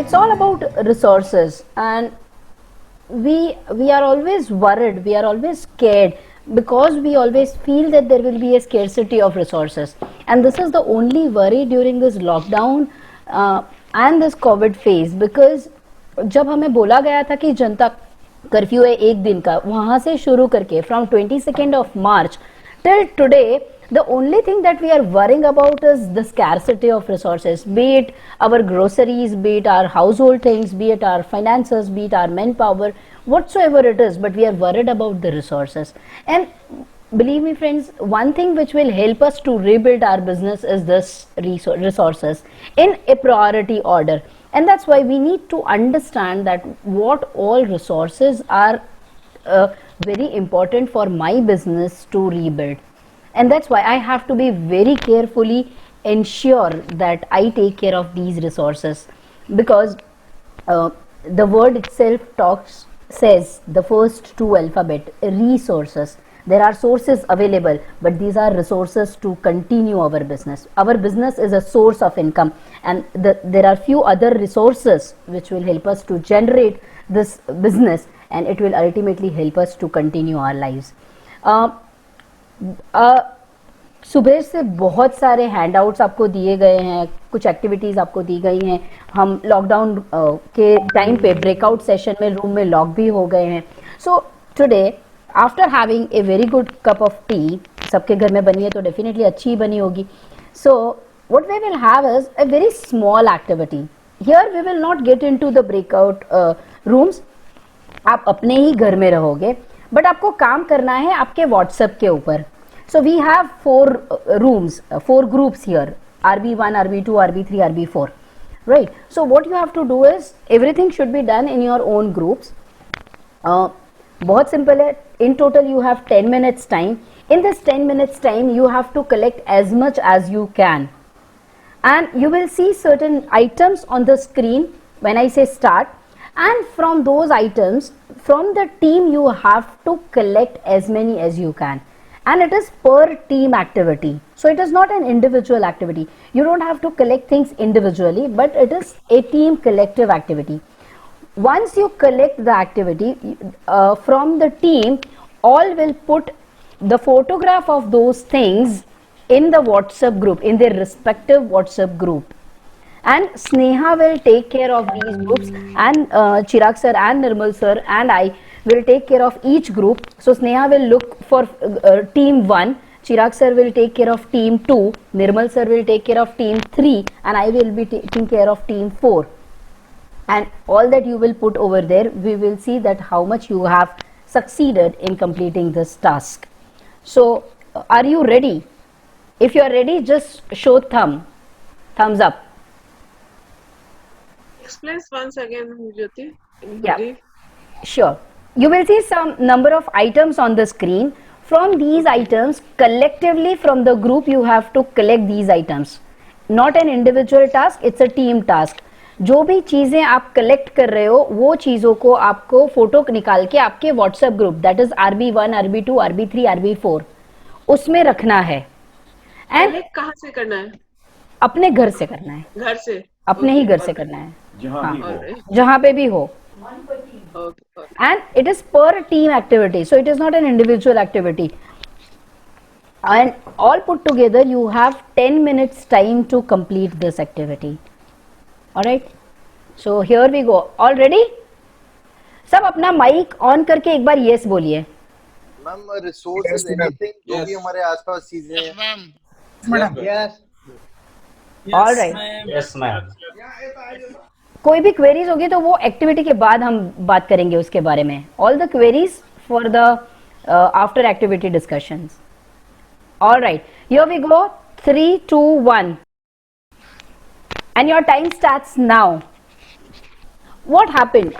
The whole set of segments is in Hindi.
it's all about resources, and we are always worried, we are always scared, because we always feel that there will be a scarcity of resources. And this is the only worry during this lockdown and this covid phase, because जब हमें बोला गया था कि जनता कर्फ्यू है एक दिन का, वहां से शुरू करके from 22nd of March till today, the only thing that we are worrying about is the scarcity of resources, be it our groceries, be it our household things, be it our finances, be it our manpower, whatsoever it is, but we are worried about the resources. And believe me friends, one thing which will help us to rebuild our business is this resources in a priority order. And that's why we need to understand that what all resources are very important for my business to rebuild. And that's why I have to be very carefully ensure that I take care of these resources, because the word itself says the first two alphabet, resources. There are sources available, but these are resources to continue our business. Our business is a source of income, and there are few other resources which will help us to generate this business, and it will ultimately help us to continue our lives. सुबह से बहुत सारे हैंडआउट्स आपको दिए गए हैं, कुछ एक्टिविटीज़ आपको दी गई हैं. हम लॉकडाउन के टाइम पे ब्रेकआउट सेशन में रूम में लॉक भी हो गए हैं. So today after having a very good cup of T, सबके घर में बनी है तो डेफिनेटली अच्छी ही बनी होगी. So what we will have is a very small activity. Here we will not get into the breakout rooms. आप अपने ही घर में रहोगे, बट आपको काम करना है आपके व्हाट्सएप के ऊपर. So we have four rooms, four groups here, RB1, RB2, RB3, RB4, right? So what you have to do is, everything should be done in your own groups. बहुत simple है. In total you have 10 minutes time. In this 10 minutes time you have to collect as much as you can, and you will see certain items on the screen when I say start, and from those items, from the team, you have to collect as many as you can. And it is per team activity, so it is not an individual activity. You don't have to collect things individually, but it is a team collective activity. Once you collect the activity from the team, all will put the photograph of those things in the WhatsApp group, in their respective WhatsApp group, and Sneha will take care of these groups, and Chirag sir and Nirmal sir and I will take care of each group. So Sneha will look for team 1, Chirag sir will take care of team 2, Nirmal sir will take care of team 3, and I will be taking care of team 4. And all that you will put over there, we will see that how much you have succeeded in completing this task. So are you ready? If you are ready, just show thumbs up. Explain once again, Jyoti. Yeah, sure. You will see some number of items on the screen. From these items, collectively from the group, you have to collect these items. Not an individual task, it's a team task. जो भी चीजें आप कलेक्ट कर रहे हो, वो चीजों को आपको फोटो निकाल के आपके WhatsApp group, that is RB1, RB2, RB3, RB4, उसमें रखना है. एंड कहाँ से करना है? अपने घर से करना है. घर से, अपने ही घर से करना है, जहाँ पे भी हो. Okay. And it is per team activity, so it is not an individual activity. And all put together, you have 10 minutes time to complete this activity. All right. So here we go. All ready? सब अपना माइक ऑन करके एक बार यस बोलिए. मैम, रिसोर्सेज एनीथिंग जो भी हमारे आसपास चीजें हैं. Ma'am. Yes. All right. Yes ma'am. कोई भी क्वेरीज होगी तो वो एक्टिविटी के बाद हम बात करेंगे उसके बारे में. All the queries for the after activity discussions. All right, here we go. 3, 2, 1 and your time starts now. What happened?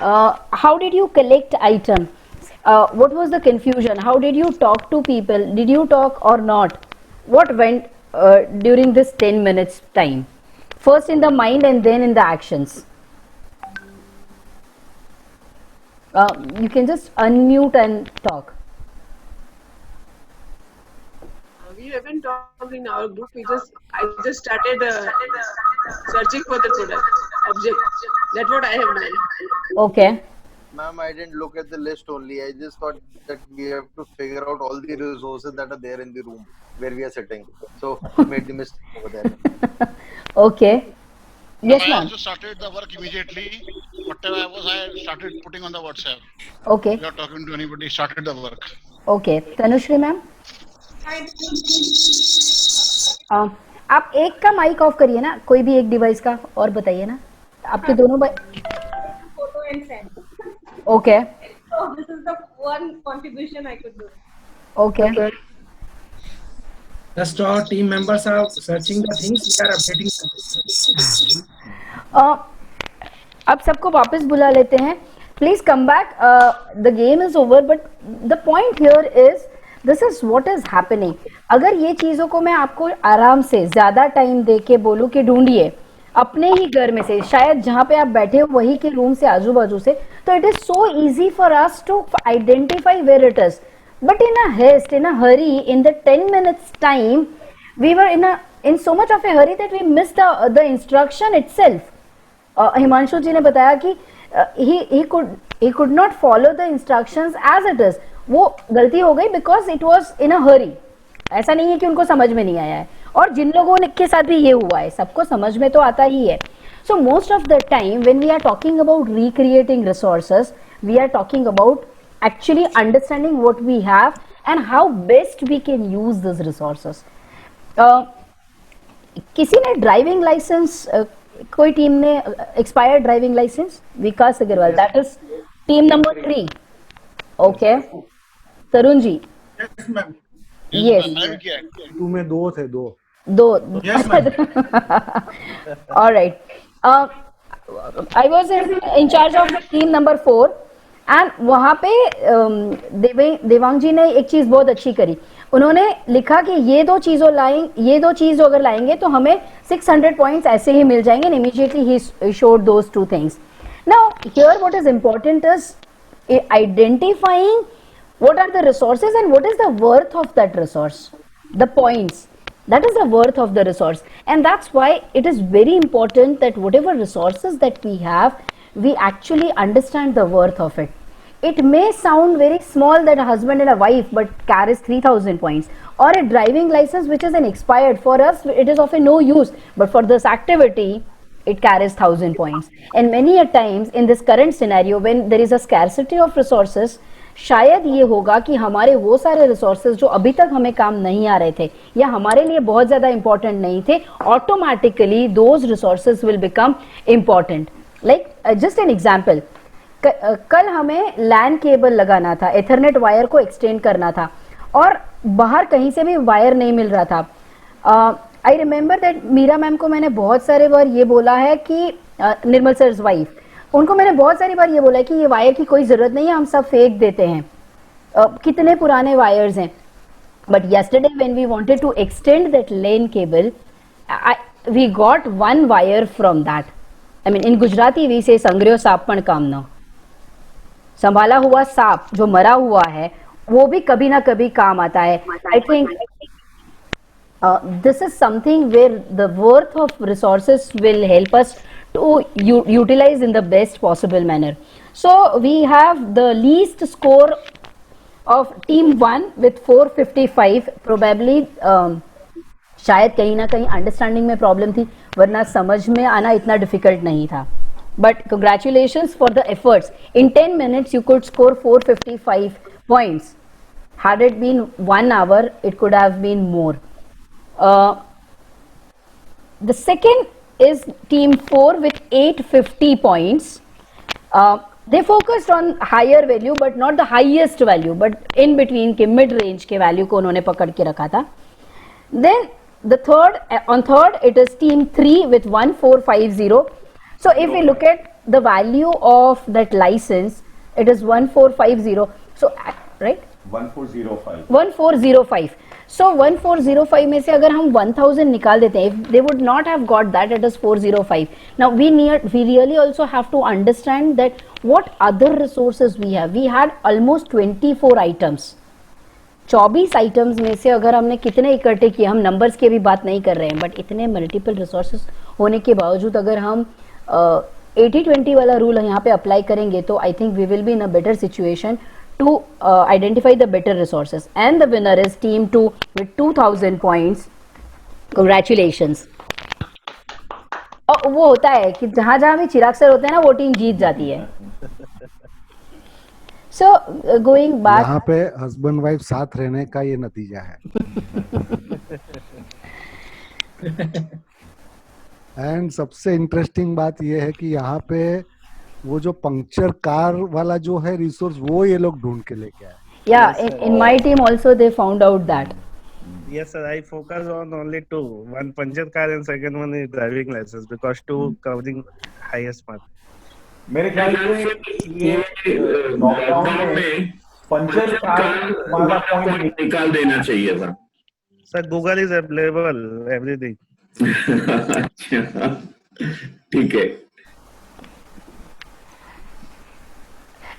How did you collect item? What was the confusion? How did you talk to people? Did you talk or not? What went during this 10 minutes time? First in the mind and then in the actions. You can just unmute and talk. We haven't talked in our group. I just started searching for the product object. That's what I have done. Okay. Ma'am, I didn't look at the list only. I just thought that we have to figure out all the resources that are there in the room where we are sitting. So we made the mistake over there. Okay. Yes, I ma'am. also started the work immediately. Whatever I started putting on the WhatsApp. Okay. Without talking to anybody, started the work. Okay. Tanushri ma'am, आप एक का माइक ऑफ करिए ना, कोई भी एक डिवाइस का, और बताइए ना आपके दोनों photo and send. Okay So this is the one contribution I could do. Okay Just our team members are searching the things, we are updating them. अब सबको वापस बुला लेते हैं. Please come back. The game is over, but the point here is this is what is happening. अगर ये चीजों को मैं आपको आराम से ज्यादा टाइम दे के बोलूं कि ढूंढिए अपने ही घर में से, शायद जहां पे आप बैठे हो वही के रूम से आजू बाजू से, तो it is so easy for us to identify where it is. But in a haste, in a hurry, in the 10 minutes time, we were in so much of a hurry that we missed the instruction itself. Himanshu ji ने बताया कि he could not follow the instructions as it is. वो गलती हो गई because it was in a hurry. ऐसा नहीं है कि उनको समझ में नहीं आया है, और जिन लोगों के साथ भी ये हुआ है सबको समझ में तो आता ही है. So most of the time when we are talking about recreating resources, we are talking about actually understanding what we have and how best we can use these resources. किसी ने ड्राइविंग लाइसेंस, कोई टीम ने expired driving licence? Vikas Agarwal, that is team number 3. Okay, Tarun ji. Yes, ma'am. Yes. मैंने भी किया है. 2 में 2 थे, 2. दो. Yes, ma'am. All right. I was in charge of team number 4. And वहाँ पे देवांग जी ने एक चीज बहुत अच्छी करी. उन्होंने लिखा कि ये दो चीज अगर लाएंगे तो हमें 600 पॉइंट्स ऐसे ही मिल जाएंगे. इमीडिएटली ही showed those two things. Now here what is important is identifying what are the resources and what is the worth of that resource. The points, that is the worth of the resource, and that's why it is very important that whatever resources that we have, we actually understand the worth of it. It may sound very small that a husband and a wife but carries 3000 points, or a driving license which is an expired. For us it is of a no use, but for this activity it carries 1000 points. And many a times in this current scenario when there is a scarcity of resources, शायद ये होगा कि हमारे वो सारे रिसोर्सेज जो अभी तक हमें काम नहीं आ रहे थे या हमारे लिए बहुत ज्यादा इंपॉर्टेंट नहीं थे, automatically those resources will become important. Like just an example, कल हमें लैन केबल लगाना था, एथरनेट वायर को एक्सटेंड करना था, और बाहर कहीं से भी वायर नहीं मिल रहा था. I remember that Meera ma'am को मैंने बहुत सारे बार ये बोला है कि निर्मल सर्स वाइफ, उनको मैंने बहुत सारी बार ये बोला है कि ये वायर की कोई जरूरत नहीं है, हम सब फेंक देते हैं. कितने पुराने वायर्स हैं. But yesterday when we wanted to extend that lane cable, we got one wire from that. I mean in Gujarati we say संग्रह साप पण काम न. संभाला हुआ सांप जो मरा हुआ है वो भी कभी ना कभी काम आता है. I think this is something where the worth of resources will help us to utilize in the best possible manner. So we have the least score of team 1 with 455. Probably शायद कहीं ना कहीं अंडरस्टैंडिंग में प्रॉब्लम थी, वरना समझ में आना इतना डिफिकल्ट नहीं था. But congratulations for the efforts. In 10 minutes you could score 455 points. Had it been 1 hour, it could have been more. The second is team 4 with 850 points. They focused on higher value but not the highest value, but in between के mid range के value को उन्होंने पकड़ के रखा था. Then the third it is team 3 with 1450. So if we look at the value of that license, it is 1450. So right, 1405. So 1405 में से अगर हम 1000 निकाल देते हैं, if they would not have got that, it is 405. Now we really also have to understand that what other resources we have. We had almost 24 items. 24 items में से अगर हमने कितने इकट्ठे किए, हम नंबर्स की भी बात नहीं कर रहे हैं, बट इतने मल्टीपल रिसोर्सेज होने के बावजूद अगर हम 80-20 वाला रूल यहाँ पे अप्लाई करेंगे तो I think we will be in a better situation to identify the better resources and the winner is team 2 with 2000 points. Congratulations. और वो होता है कि जहां जहां भी चिराग सर होते हैं ना वो टीम जीत जाती है. सो गोइंग बैक, यहाँ पे हस्बैंड वाइफ साथ रहने का ये नतीजा है. एंड सबसे इंटरेस्टिंग बात ये है कि यहाँ पे वो जो पंक्चर कार वाला जो है रिसोर्स वो ये लोग ढूंढ के लेके आए. या in my team also they found out that. Yes, sir. I focus on only two. One puncture car and second one is driving license because two covering highest mark. मेरे ख्याल से ये लॉकडाउन में पंचर कार वाला पॉइंट निकाल देना चाहिए था. Sir, Google is available everything. अच्छा, ठीक है.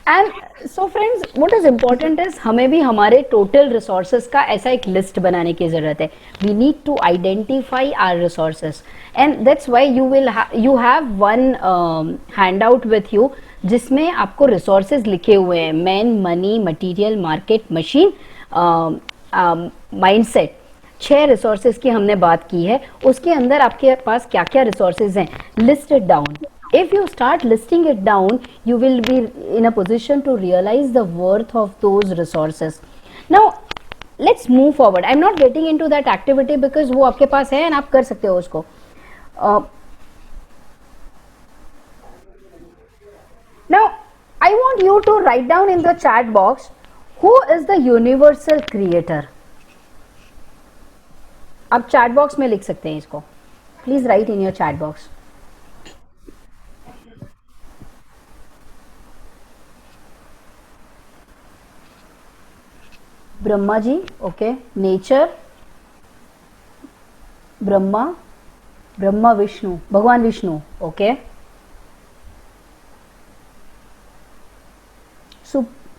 And so friends, what is important is हमें भी हमारे टोटल रिसोर्सेज का ऐसा एक लिस्ट बनाने की जरूरत है. We need to identify our resources and that's why you have one handout with you जिसमें आपको रिसोर्सेज लिखे हुए हैं. Man, money, material, market, machine, mindset. 6 resources की हमने बात की है. उसके अंदर आपके पास क्या क्या रिसोर्सेज हैं, list it down. If you start listing it down, you will be in a position to realize the worth of those resources. Now, let's move forward. I'm not getting into that activity because वो आपके पास है and आप कर सकते हो उसको. Now, I want you to write down in the chat box who is the universal creator. आप chat box में लिख सकते हैं इसको. Please write in your chat box. Brahma ji, okay. Nature, Brahma, Brahma Vishnu, भगवान Vishnu, okay.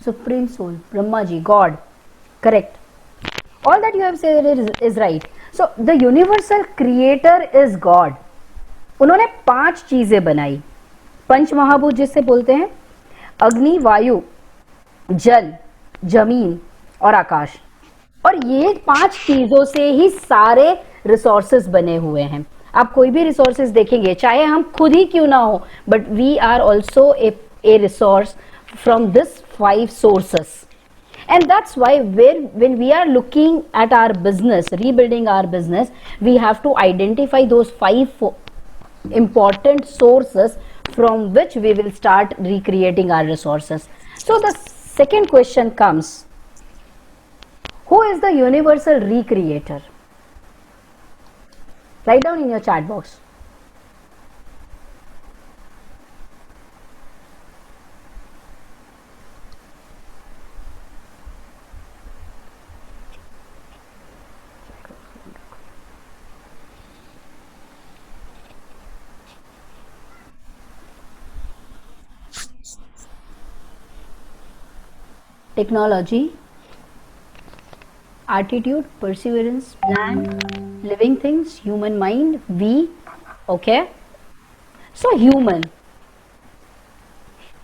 Supreme soul, Brahma ji, God, correct. All that you have said is right. So the universal creator is God. उन्होंने 5 चीजें बनाई. पंच महाभूत जिससे बोलते हैं, अग्नि, वायु, जल, जमीन और आकाश. और ये 5 चीजों से ही सारे रिसोर्सेज बने हुए हैं. आप कोई भी रिसोर्सेज देखेंगे, चाहे हम खुद ही क्यों ना हो, but we are also a resource from this 5 sources. And that's why when we are looking at our business, rebuilding our business, we have to identify those 5 important sources from which we will start recreating our resources. So the second question comes, who is the universal recreator? Write down in your chat box. Technology, attitude, perseverance, plan, living things, human mind, we, okay. So human,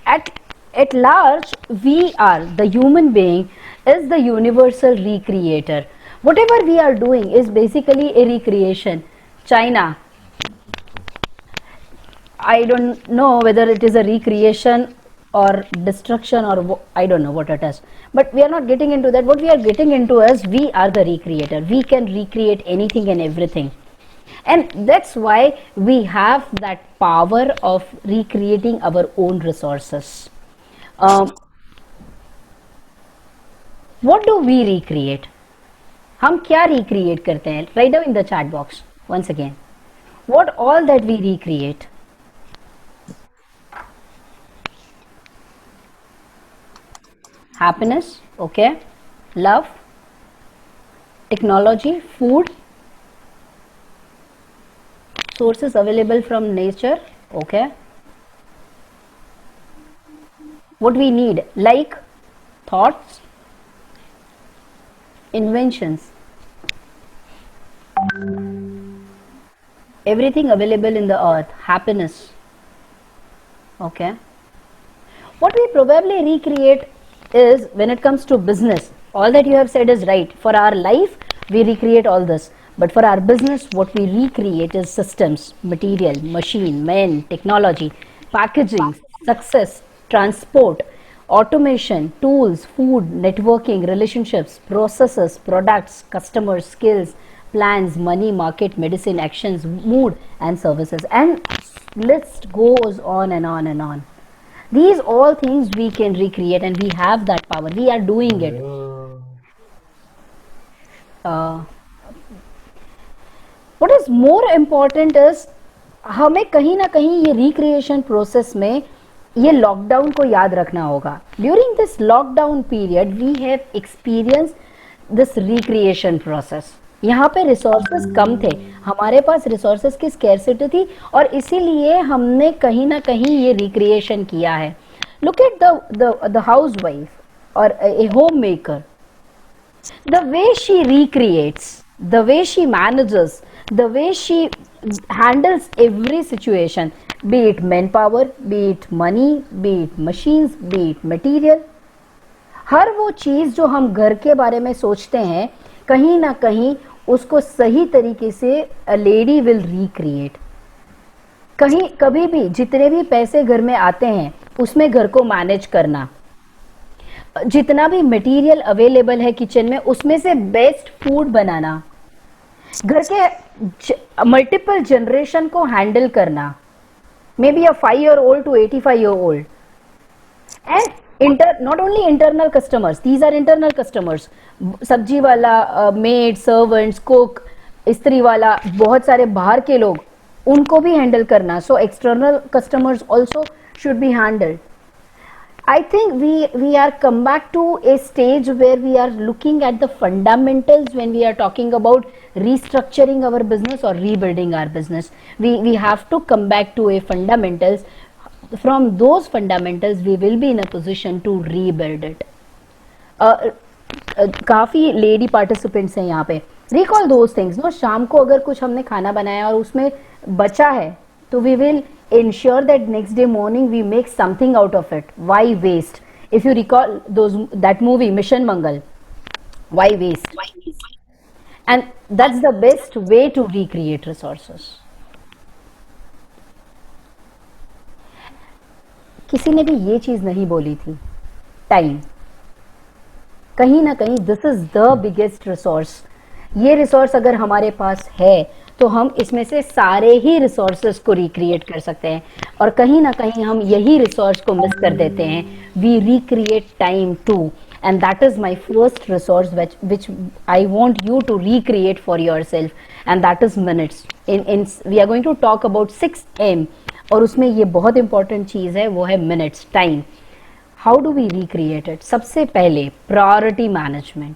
at large, we are, the human being is the universal recreator. Whatever we are doing is basically a recreation. China, I don't know whether it is a recreation or destruction or I don't know what it is, but we are not getting into that. What we are getting into is we are the recreator. We can recreate anything and everything, and that's why we have that power of recreating our own resources. What do we recreate? हम क्या recreate करते हैं? Write down in the chat box once again. What all that we recreate? Happiness, okay. Love, technology, food, sources available from nature, okay. What we need, like thoughts, inventions, everything available in the earth, happiness, Okay. What we probably recreate is when it comes to business. All that you have said is right. For our life, we recreate all this. But for our business, what we recreate is systems, material, machine, men, technology, packaging, success, transport, automation, tools, food, networking, relationships, processes, products, customers, skills, plans, money, market, medicine, actions, mood, and services. And list goes on and on and on. These all things we can recreate, and we have that power. We are doing it. What is more important is हमें कहीं ना कहीं ये रिक्रिएशन प्रोसेस में ये लॉकडाउन को याद रखना होगा. During this lockdown period we have experience this recreation process. यहाँ पे रिसोर्सेस कम थे, हमारे पास रिसोर्सेस की स्कैरसिटी थी, और इसीलिए हमने कहीं ना कहीं ये रिक्रिएशन किया है. लुक एट द हाउसवाइफ और a home maker, the way she recreates, the way she manages, the way she handles every situation, be it manpower, be it money, be it machines, be it material, हर वो चीज जो हम घर के बारे में सोचते हैं, कहीं ना कहीं उसको सही तरीके से a lady will recreate. कहीं कभी भी जितने भी पैसे घर में आते हैं उसमें घर को मैनेज करना, जितना भी मटेरियल अवेलेबल है किचन में उसमें से बेस्ट फूड बनाना, घर के मल्टीपल जनरेशन को हैंडल करना, maybe a 5-year-old to 85-year-old, and not only internal customers, these are internal customers, सब्जी वाला, मेड, सर्वेंट्स, कुक, स्त्री वाला, बहुत सारे बाहर के लोग, उनको भी हैंडल करना. So external customers also should be handled. I think we are come back to a stage where we are looking at the fundamentals when we are talking about restructuring our business or rebuilding our business. We have to come back to a fundamentals. From those fundamentals, we will be in a position to rebuild it. काफी लेडी पार्टिसिपेंट्स हैं यहाँ पे. Recall those things. No, शाम को अगर कुछ हमने खाना बनाया और उसमें बचा है, तो we will ensure that next day morning we make something out of it. Why waste? If you recall that movie Mission Mangal, why waste? And that's the best way to recreate resources. किसी ने भी ये चीज नहीं बोली थी, टाइम. कहीं ना कहीं this is the biggest resource. ये रिसोर्स अगर हमारे पास है तो हम इसमें से सारे ही रिसोर्सेज को रिक्रिएट कर सकते हैं, और कहीं ना कहीं हम यही रिसोर्स को मिस कर देते हैं. We recreate time to, and that is my first resource which I want you to recreate for yourself, and that is minutes. We are going to talk about 6M, और उसमें ये बहुत important चीज़ है, वो है minutes, time. How do we recreate it? सबसे पहले priority management.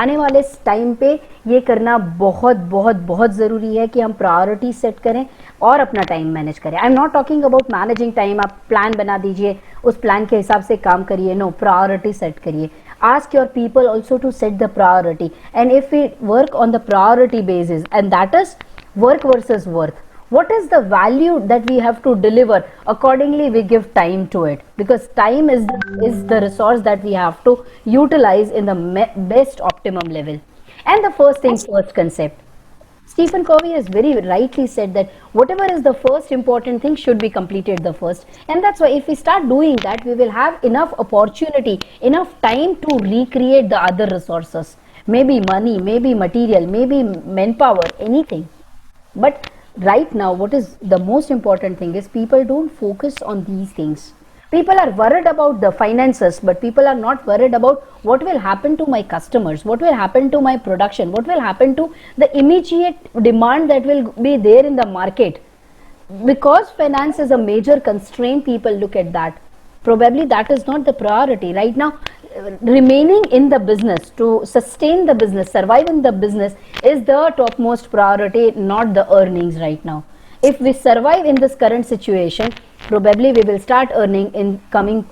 आने वाले टाइम पे ये करना बहुत बहुत बहुत ज़रूरी है कि हम प्रायोरिटी सेट करें और अपना टाइम मैनेज करें. I am not talking about managing time. आप प्लान बना दीजिए, उस प्लान के हिसाब से काम करिए. नो, प्रायोरिटी सेट करिए. Ask your people also to set the priority, and if we work on the priority basis, and that is work versus worth. What is the value that we have to deliver? Accordingly, we give time to it, because time is the resource that we have to utilize in the best optimum level. And the first things first concept. Stephen Covey has very rightly said that whatever is the first important thing should be completed the first. And that's why if we start doing that, we will have enough opportunity, enough time to recreate the other resources. Maybe money, maybe material, maybe manpower, anything. But right now, what is the most important thing is people don't focus on these things. People are worried about the finances, but people are not worried about what will happen to my customers, what will happen to my production, what will happen to the immediate demand that will be there in the market. Because finance is a major constraint, people look at that. Probably that is not the priority right now. Remaining in the business, to sustain the business, survive in the business is the topmost priority, not the earnings right now. If we survive in this current situation, probably we will start earning in coming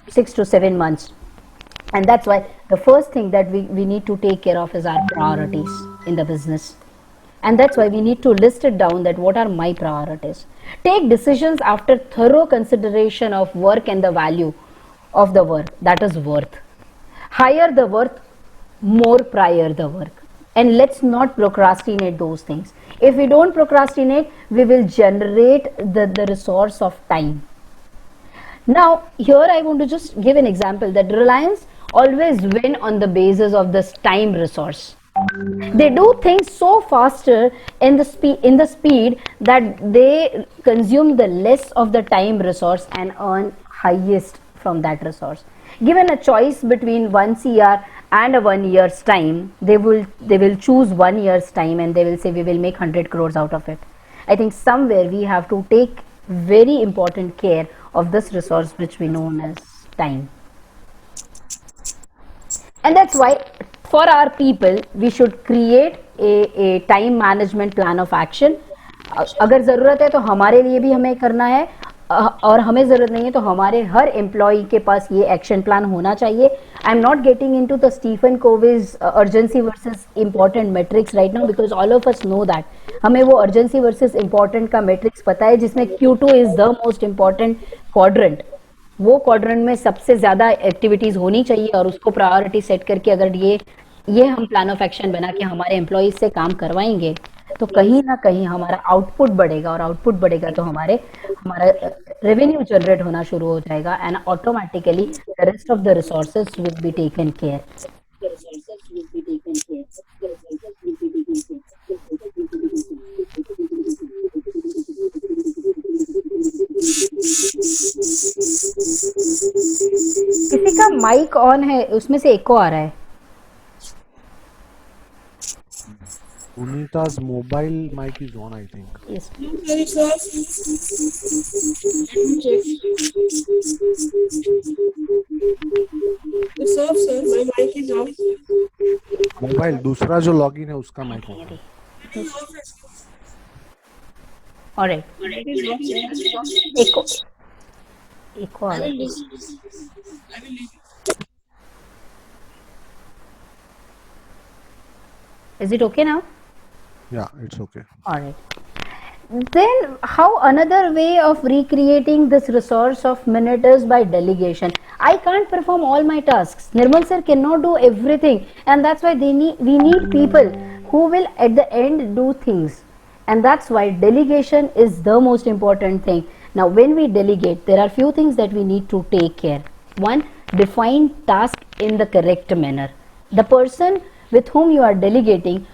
6 to 7 months. And that's why the first thing that we need to take care of is our priorities in the business. And that's why we need to list it down, that what are my priorities. Take decisions after thorough consideration of work and the value of the work, that is worth. Higher the worth, more prior the work. And let's not procrastinate those things. If we don't procrastinate, we will generate the resource of time. Now, here I want to just give an example that Reliance always win on the basis of this time resource. They do things so faster in the speed that they consume the less of the time resource and earn highest from that resource. Given a choice between 1 CR and a 1 year's time, they will choose 1 year's time and they will say we will make 100 crores out of it. I think somewhere we have to take very important care of this resource which we know as time. And that's why for our people we should create a time management plan of action. अगर ज़रूरत है तो हमारे लिए भी हमें करना है, और हमें ज़रूरत नहीं है तो हमारे हर एम्प्लॉई के पास ये एक्शन प्लान होना चाहिए. I am not getting into the Stephen Covey's urgency versus important matrix right now because all of us know that. हमें वो अर्जेंसी वर्सेस इम्पॉर्टेंट का मैट्रिक्स पता है जिसमें Q2 is the most important quadrant. वो क्वाड्रेंट में सबसे ज़्यादा एक्टिविटीज़ होनी चाहिए और उसको प्रायोरिटी सेट करके अगर ये हम प्लान ऑफ एक्शन बना के हमारे एम्प्लॉयज से काम करवाएंगे तो कहीं ना कहीं हमारा आउटपुट बढ़ेगा, और आउटपुट बढ़ेगा तो हमारा रेवेन्यू जनरेट होना शुरू हो जाएगा and automatically the rest of the resources will be taken care. किसी का माइक ऑन है, उसमें से एको आ रहा है. Punita's mobile mic is on, I think. Yes. It's off. Let me check. It's off, sir. My mic is off. Mobile दूसरा जो लॉगिन है उसका माइक ऑन है. Alright. It is off, sir. एको आ रहा है. I will leave. Is it okay now? Yeah, it's okay. Alright. Then how another way of recreating this resource of minute is by delegation. I can't perform all my tasks. Nirmal sir cannot do everything, and that's why we need people who will at the end do things. And that's why delegation is the most important thing. Now when we delegate, there are few things that we need to take care. One, define task in the correct manner. The person with whom you are delegating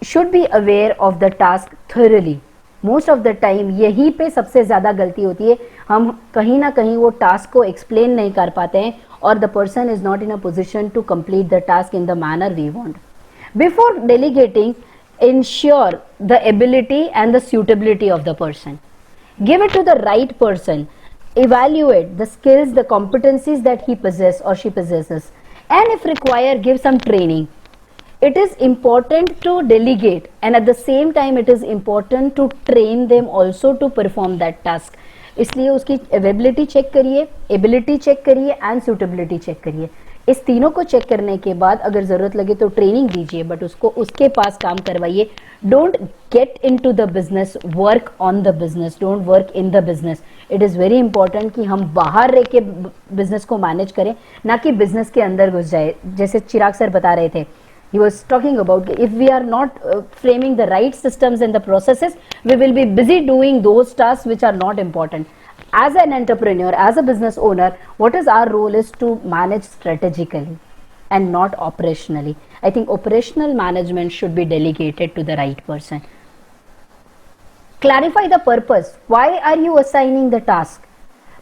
should be aware of the task thoroughly. Most of the time यही पे सबसे ज़्यादा गलती होती है. हम कहीं ना कहीं वो टास्क को एक्सप्लेन नहीं कर पाते हैं और the person is not in a position to complete the task in the manner we want. Before delegating, ensure the ability and the suitability of the person. Give it to the right person. Evaluate the skills, the competencies that he possesses or she possesses, and if required, give some training. It is important to delegate, and at the same time it is important to train them also to perform that task. इसलिए उसकी अवेलेबिलिटी चेक करिए, एबिलिटी चेक करिए एंड सूटेबिलिटी चेक करिए. इस तीनों को चेक करने के बाद अगर ज़रूरत लगे तो ट्रेनिंग दीजिए, बट उसको उसके पास काम करवाइए. Don't get into the business, work on the business, don't work in the business. It is very important कि हम बाहर रह के बिजनेस को मैनेज करें, ना कि बिजनेस के अंदर घुस जाए. जैसे चिराग सर बता रहे थे, he was talking about if we are not framing the right systems and the processes, we will be busy doing those tasks which are not important. As an entrepreneur, as a business owner, what is our role is to manage strategically and not operationally. I think operational management should be delegated to the right person. Clarify the purpose. Why are you assigning the task?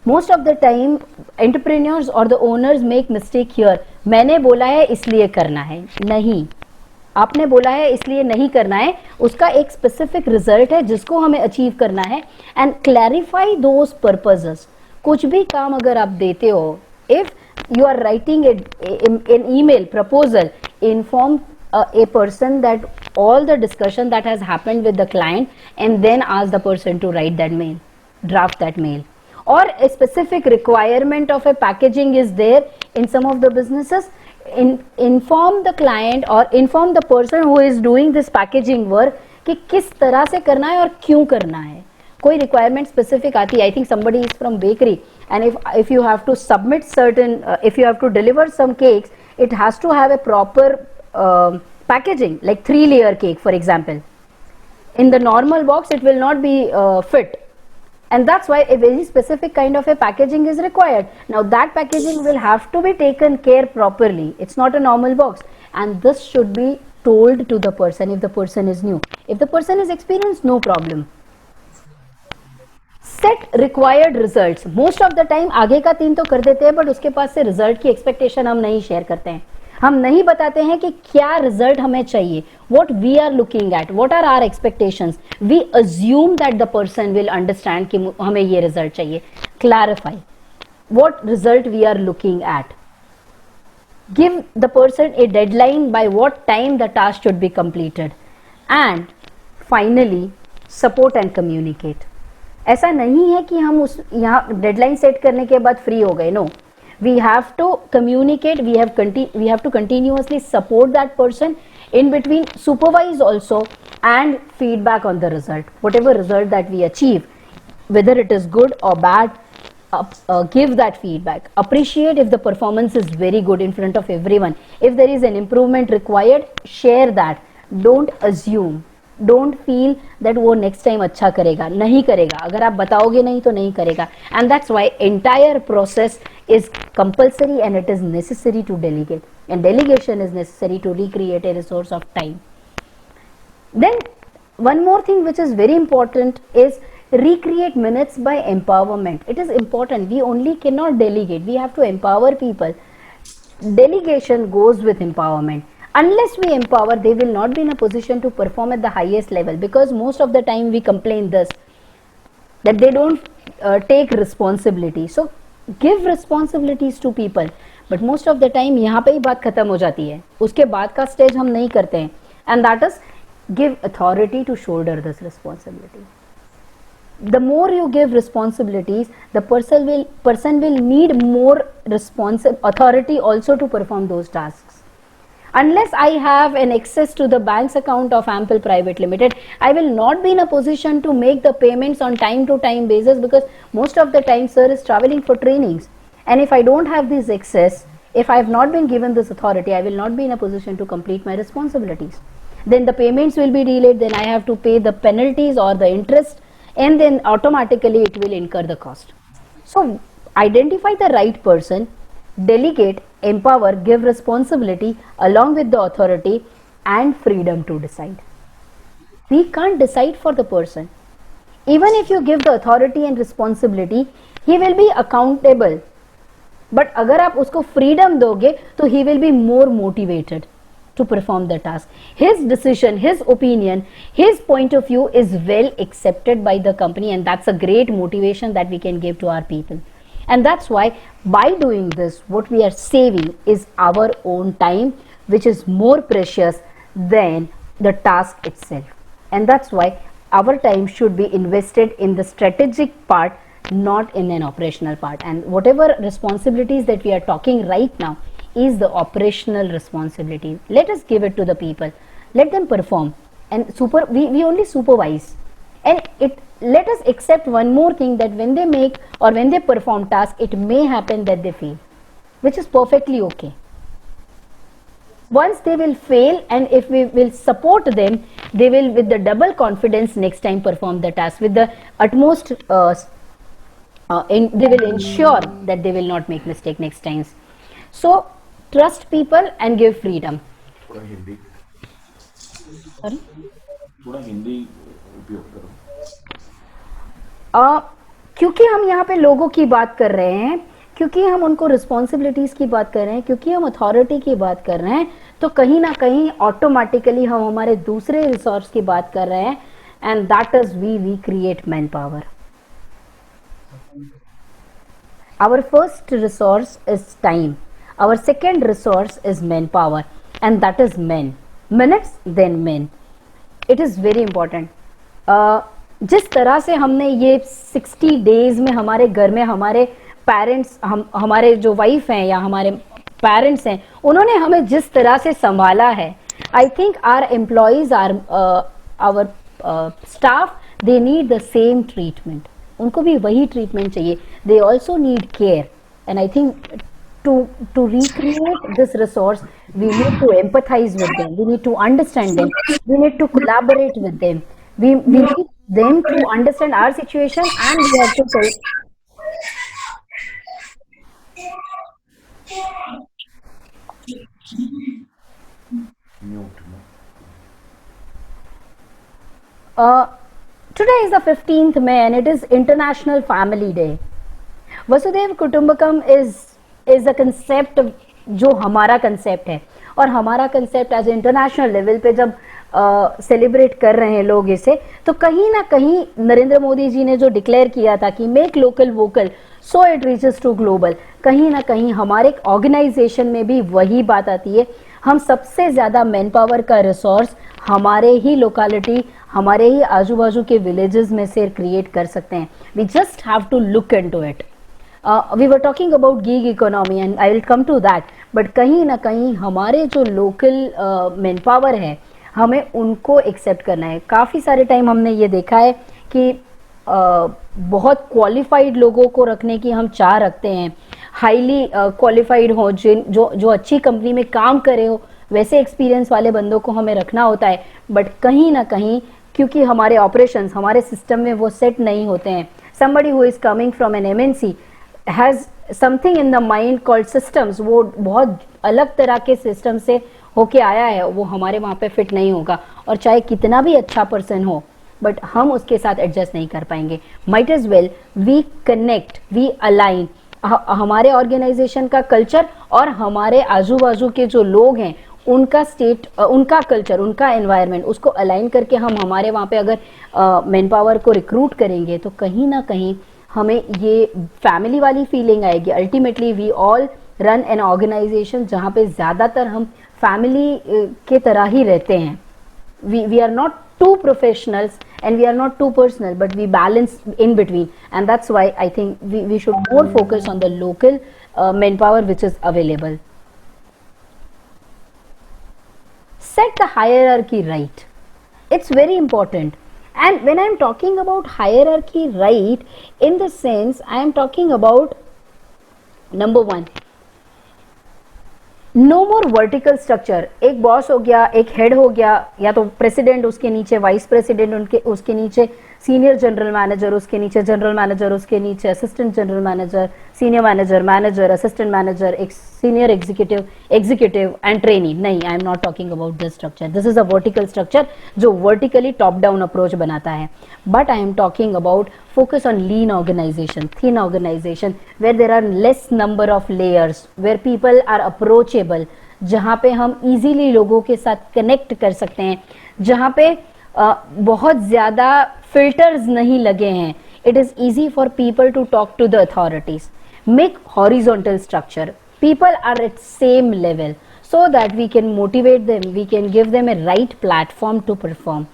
Most of the time entrepreneurs or the owners make mistake here. मैंने बोला है इसलिए करना है. नहीं, आपने बोला है इसलिए नहीं करना है. उसका एक स्पेसिफिक रिजल्ट है जिसको हमें अचीव करना है. And clarify those purposes. कुछ भी काम अगर आप देते हो, if you are writing an email proposal, inform a person that all the discussion that has happened with the client, and then ask the person to write that mail, draft that mail. Or a specific requirement of a packaging is there in some of the businesses, inform the client or inform the person who is doing this packaging work कि किस तरह से करना है और क्यों करना है. कोई रिक्वायरमेंट स्पेसिफिक आती है, I think somebody is from bakery and if you have to submit certain if you have to deliver some cakes, it has to have a proper packaging, like 3-layer cake for example. In the normal box it will not be fit, and that's why a very specific kind of a packaging is required. Now that packaging will have to be taken care properly. It's not a normal box, and this should be told to the person if the person is new. If the person is experienced, no problem. Set required results. Most of the time आगे का 3 तो कर देते हैं, बट उसके पास से रिजल्ट की एक्सपेक्टेशन हम नहीं शेयर करते हैं. हम नहीं बताते हैं कि क्या रिजल्ट हमें चाहिए, what we are looking at, what are our expectations. We assume that the person will understand कि हमें ये रिजल्ट चाहिए. Clarify what result we are looking at. Give the person a deadline by what time the task should be completed. And finally, support and communicate. ऐसा नहीं है कि हम उस यहाँ डेडलाइन सेट करने के बाद फ्री हो गए. No, we have to communicate, we have to continuously support that person, in between supervise also, and feedback on the result, whatever result that we achieve, whether it is good or bad. Give that feedback. Appreciate if the performance is very good in front of everyone. If there is an improvement required, share that. Don't assume. Don't feel that वो next time अच्छा करेगा. नहीं करेगा. अगर आप बताओगे नहीं तो नहीं करेगा. And that's why entire process is compulsory and it is necessary to delegate. And delegation is necessary to recreate a resource of time. Then one more thing which is very important is recreate minutes by empowerment. It is important. We only cannot delegate. We have to empower people. Delegation goes with empowerment. Unless we empower, they will not be in a position to perform at the highest level, because most of the time we complain this, that they don't take responsibility. So give responsibilities to people, but most of the time यहाँ पे ही बात खत्म हो जाती है. उसके बाद का स्टेज हम नहीं करते हैं, and that is give authority to shoulder this responsibility. The more you give responsibilities, the person will need more authority also to perform those tasks. Unless I have an access to the bank's account of Ample Private Limited, I will not be in a position to make the payments on time to time basis, because most of the time sir is traveling for trainings, and if I don't have this access, if I have not been given this authority, I will not be in a position to complete my responsibilities. Then the payments will be delayed, then I have to pay the penalties or the interest, and then automatically it will incur the cost. So identify the right person, delegate, empower, give responsibility along with the authority and freedom to decide. We can't decide for the person. Even if you give the authority and responsibility, he will be accountable. But अगर आप उसको freedom दोगे, तो he will be more motivated to perform the task. His decision, his opinion, his point of view is well accepted by the company, and that's a great motivation that we can give to our people. And that's why by doing this, what we are saving is our own time, which is more precious than the task itself. And that's why our time should be invested in the strategic part, not in an operational part. And whatever responsibilities that we are talking right now is the operational responsibility. Let us give it to the people. Let them perform. And we only supervise. And let us accept one more thing, that when they make or when they perform tasks, it may happen that they fail, which is perfectly okay. Once they will fail, and if we will support them, they will with the double confidence next time perform the task with the utmost they will ensure that they will not make mistake next times. So trust people and give freedom. थोड़ा हिंदी Sorry? थोड़ा हिंदी उपयोग करो. क्योंकि हम यहाँ पे लोगों की बात कर रहे हैं, क्योंकि हम उनको रिस्पॉन्सिबिलिटीज की बात कर रहे हैं, क्योंकि हम अथॉरिटी की बात कर रहे हैं, तो कहीं ना कहीं ऑटोमेटिकली हम हमारे दूसरे रिसोर्स की बात कर रहे हैं, and that is we create manpower. Our first resource is time. Our second resource is manpower, and that is men. Minutes, then men. It is very important. जिस तरह से हमने ये 60 days में हमारे घर में हमारे पेरेंट्स, हमारे जो वाइफ हैं या हमारे पेरेंट्स हैं, उन्होंने हमें जिस तरह से संभाला है, I think our employees, our staff, they need the same treatment, उनको भी वही ट्रीटमेंट चाहिए. They also need care, and I think to recreate this resource, we need to empathize with them, we need to understand them, we need to collaborate with them, we need them to understand our situation, and we have to tell. Today is the 15th May and it is International Family Day. वसुधैव कुटुंबकम इज अ कंसेप्ट जो हमारा कंसेप्ट है, और हमारा कंसेप्ट एज इंटरनेशनल लेवल पे जब सेलिब्रेट कर रहे हैं लोग इसे, तो कहीं ना कहीं नरेंद्र मोदी जी ने जो डिक्लेयर किया था कि make local vocal so it reaches to global, कहीं ना कहीं हमारे ऑर्गेनाइजेशन में भी वही बात आती है. हम सबसे ज़्यादा मैन पावर का रिसोर्स हमारे ही लोकेलिटी, हमारे ही आजू बाजू के विलेजेस में से क्रिएट कर सकते हैं. We just have to look into it. We were talking about gig economy and I will come to that, but कहीं ना कहीं हमारे जो लोकल मैन पावर है हमें उनको एक्सेप्ट करना है. काफ़ी सारे टाइम हमने ये देखा है कि बहुत क्वालिफाइड लोगों को रखने की हम चाह रखते हैं, हाईली क्वालिफाइड हो, जो अच्छी कंपनी में काम करे हो, वैसे एक्सपीरियंस वाले बंदों को हमें रखना होता है. बट कहीं ना कहीं क्योंकि हमारे ऑपरेशंस हमारे सिस्टम में वो सेट नहीं होते हैं. somebody who is coming from an MNC has something in the mind called systems, वो बहुत अलग तरह के सिस्टम से होके आया है, वो हमारे वहाँ पे फिट नहीं होगा, और चाहे कितना भी अच्छा पर्सन हो बट हम उसके साथ एडजस्ट नहीं कर पाएंगे. Might as well we connect, we align हमारे ऑर्गेनाइजेशन का कल्चर और हमारे आजू बाजू के जो लोग हैं उनका स्टेट, उनका कल्चर, उनका एनवायरनमेंट, उसको अलाइन करके हम हमारे वहाँ पे अगर मैन पावर को रिक्रूट करेंगे तो कहीं ना कहीं हमें ये फैमिली वाली फीलिंग आएगी. Ultimately we all run an organisation जहाँ पे ज़्यादातर हम फैमिली के तरह ही रहते हैं. We are not too professionals and we are not too personal, but we balance in between, and that's why I think we should more focus on the local manpower which is available. Set the hierarchy right. It's very important. And when I am talking about hierarchy right, in the sense I am talking about number one, no more vertical structure. एक बॉस हो गया, एक हेड हो गया, या तो प्रेसिडेंट, उसके नीचे वाइस प्रेसिडेंट, उसके नीचे सीनियर जनरल मैनेजर, उसके नीचे जनरल मैनेजर, उसके नीचे assistant general manager, senior manager, manager, assistant manager, एक सीनियर एग्जीक्यूटिव एंड ट्रेनी. नहीं, आई am not talking about this structure. This is a vertical structure जो वर्टिकली टॉप डाउन अप्रोच बनाता है. But I am talking about focus on lean organization, thin organization, where there are less number of layers, where people are approachable, जहाँ पे हम easily लोगों के साथ connect कर सकते हैं, जहाँ पे बहुत ज़्यादा filters नहीं लगे हैं. It is easy for people to talk to the authorities. Make horizontal structure. People are at same level so that we can motivate them, we can give them a right platform to perform.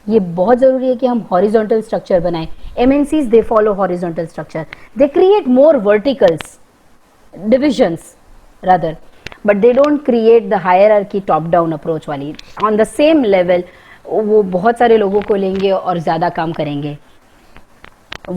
ये बहुत ज़रूरी है कि हम हॉरिजॉन्टल स्ट्रक्चर बनाएं. MNCs they follow horizontal structure. They create more verticals, divisions rather, but they don't create the hierarchy top down approach वाली. On the same level वो बहुत सारे लोगों को लेंगे और ज़्यादा काम करेंगे.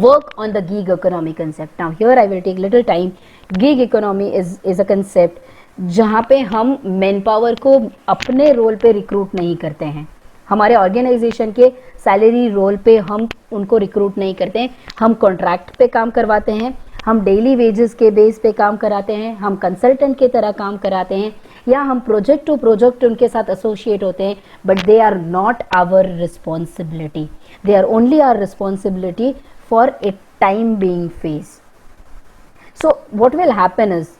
Work on the gig economy concept. Now here I will take little time. Gig economy is a concept जहाँ पे हम मैन पावर को अपने रोल पे रिक्रूट नहीं करते हैं. हमारे ऑर्गेनाइजेशन के सैलरी रोल पे हम उनको रिक्रूट नहीं करते हैं. हम कॉन्ट्रैक्ट पे काम करवाते हैं, हम डेली वेजेस के बेस पे काम कराते हैं, हम कंसल्टेंट की तरह काम कराते हैं, या हम प्रोजेक्ट टू प्रोजेक्ट उनके साथ एसोसिएट होते हैं. But they are not our responsibility. They are only our responsibility for a time being phase. So what will happen is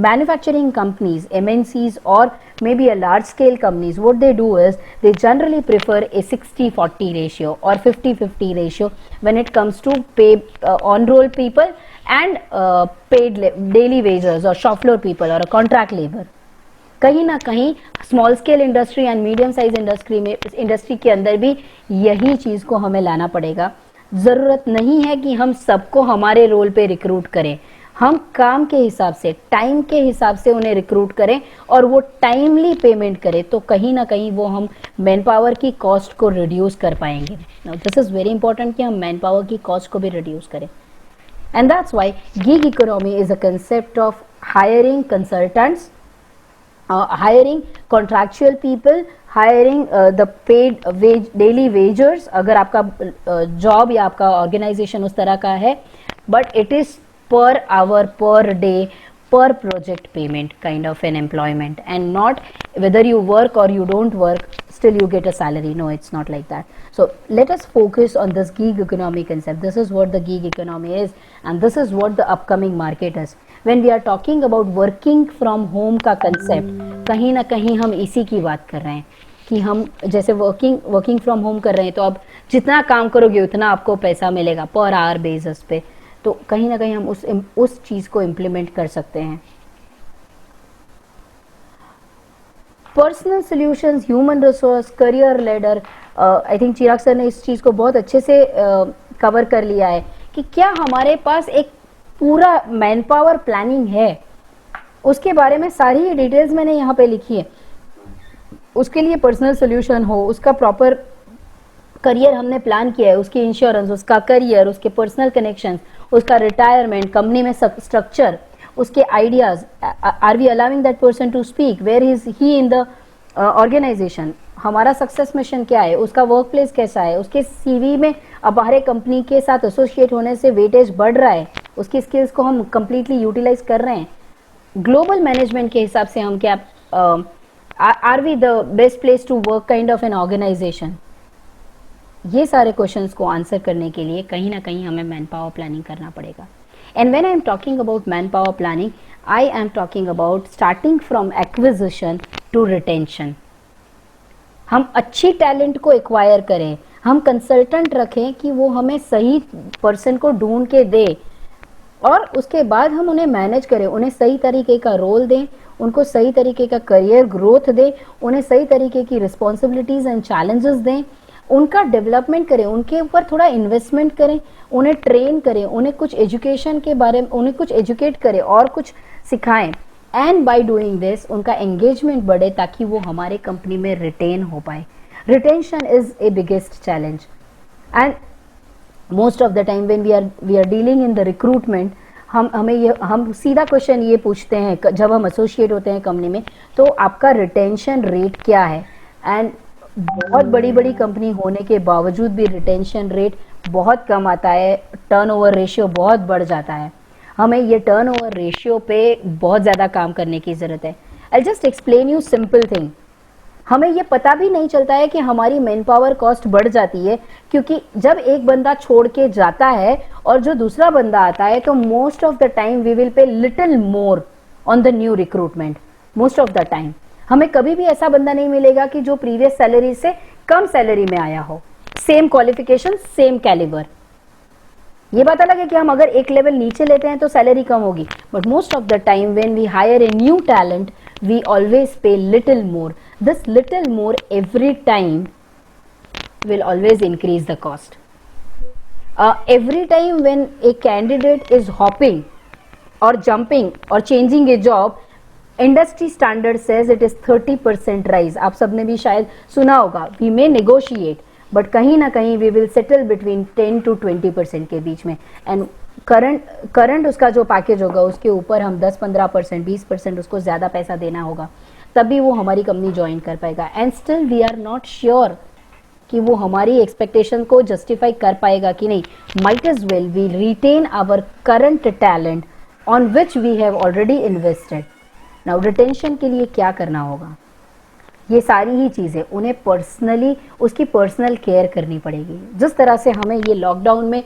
manufacturing companies, MNCs, or maybe a large scale companies, what they do is they generally prefer a 60-40 ratio or 50-50 ratio when it comes to pay on-roll people and paid daily wages or shop floor people or a contract labor. कहीं ना कहीं small scale industry and medium size industry के अंदर भी यही चीज़ को हमें लाना पड़ेगा. ज़रूरत नहीं है कि हम सबको हमारे रोल पे रिक्रूट करें. हम काम के हिसाब से, टाइम के हिसाब से उन्हें रिक्रूट करें और वो टाइमली पेमेंट करें, तो कहीं ना कहीं वो हम मैन पावर की कॉस्ट को रिड्यूस कर पाएंगे. Now this is very important कि हम मैन पावर की कॉस्ट को भी रिड्यूस करें. And that's why gig economy is a concept of hiring consultants, hiring contractual people, hiring the paid wage, daily wagers, अगर आपका जॉब या आपका ऑर्गेनाइजेशन उस तरह का है, but it is per hour, per day, per project payment kind of an employment, and not whether you work or you don't work, still you get a salary. No, it's not like that. So let us focus on this gig economy concept. This is what the gig economy is, and this is what the upcoming market is. When we are talking about working from home का concept, कहीं ना कहीं हम इसी की बात कर रहे हैं कि हम जैसे वर्किंग फ्रॉम होम कर रहे हैं, तो अब जितना काम करोगे उतना आपको पैसा मिलेगा पर आवर बेसिस पे. तो कहीं ना कहीं हम उस चीज को इम्प्लीमेंट कर सकते हैं. Personal solutions, human resource, career ladder, I think Chirag sir ने इस चीज को बहुत अच्छे से कवर कर लिया है कि क्या हमारे पास एक पूरा मैन पावर प्लानिंग है. उसके बारे में सारी डिटेल्स मैंने यहाँ पे लिखी है. उसके लिए पर्सनल सॉल्यूशन हो, उसका प्रॉपर करियर हमने प्लान किया है, उसकी इंश्योरेंस, उसका करियर, उसके पर्सनल कनेक्शंस, उसका रिटायरमेंट, कंपनी में स्ट्रक्चर, उसके ideas, are we allowing that person to speak, where is he in the organisation, हमारा सक्सेस मिशन क्या है, उसका वर्क प्लेस कैसा है, उसके सीवी में अब हमारे कंपनी के साथ एसोसिएट होने से वेटेज बढ़ रहा है, उसकी स्किल्स को हम कंप्लीटली यूटिलाइज कर रहे हैं. ग्लोबल मैनेजमेंट के हिसाब से हम क्या, are we the best place to work kind of an organisation. ये सारे क्वेश्चंस को आंसर करने के लिए कहीं ना कहीं हमें मैन पावर प्लानिंग करना पड़ेगा. And when I am talking about man power planning, I am talking about starting from acquisition to retention. हम अच्छी टैलेंट को एक्वायर करें, हम कंसल्टेंट रखें कि वो हमें सही पर्सन को ढूंढ के दे, और उसके बाद हम उन्हें मैनेज करें, उन्हें सही तरीके का रोल दें, उनको सही तरीके का करियर ग्रोथ दें, उन्हें सही तरीके की रिस्पॉन्सिबिलिटीज एंड चैलेंजेस दें, उनका डेवलपमेंट करें, उनके ऊपर थोड़ा इन्वेस्टमेंट करें, उन्हें ट्रेन करें, उन्हें कुछ एजुकेशन के बारे में, उन्हें कुछ एजुकेट करें और कुछ सिखाएं. एंड बाय डूइंग दिस उनका एंगेजमेंट बढ़े ताकि वो हमारे कंपनी में रिटेन हो पाए. Retention is a biggest challenge, and most of the time when we are dealing in the recruitment, हम सीधा क्वेश्चन ये पूछते हैं जब हम एसोसिएट होते हैं कंपनी में, तो आपका रिटेंशन रेट क्या है. एंड बहुत बड़ी बड़ी कंपनी होने के बावजूद भी रिटेंशन रेट बहुत कम आता है, टर्नओवर रेशियो बहुत बढ़ जाता है. हमें ये टर्नओवर रेशियो पे बहुत ज़्यादा काम करने की ज़रूरत है. I just explain you simple thing. हमें ये पता भी नहीं चलता है कि हमारी मैन पावर कॉस्ट बढ़ जाती है, क्योंकि जब एक बंदा छोड़ के जाता है और जो दूसरा बंदा आता है, तो most of the time we will pay little more on the new recruitment. Most of the time हमें कभी भी ऐसा बंदा नहीं मिलेगा कि जो प्रीवियस सैलरी से कम सैलरी में आया हो, सेम क्वालिफिकेशन, सेम कैलिबर. ये बात अलग है कि हम अगर एक लेवल नीचे लेते हैं तो सैलरी कम होगी, but most of the time when we hire a new talent we always pay little more. This little more every time will always increase the cost. Every time when a candidate is hopping or jumping or changing a job, industry standard says it is 30% rise. आप सबने भी शायद सुना होगा. We may negotiate, but कहीं ना कहीं we will settle between 10 to 20% के बीच में. And करंट उसका जो पैकेज होगा उसके ऊपर हम 10-15%, 20% उसको ज़्यादा पैसा देना होगा, तभी वो हमारी कंपनी ज्वाइन कर पाएगा. And still we are not sure कि वो हमारी एक्सपेक्टेशन को जस्टिफाई कर पाएगा कि नहीं. Might as well we retain our current talent on which we have already invested. Now retention के लिए क्या करना होगा, ये सारी ही चीज़ें उन्हें पर्सनली, उसकी पर्सनल केयर करनी पड़ेगी. जिस तरह से हमें ये लॉकडाउन में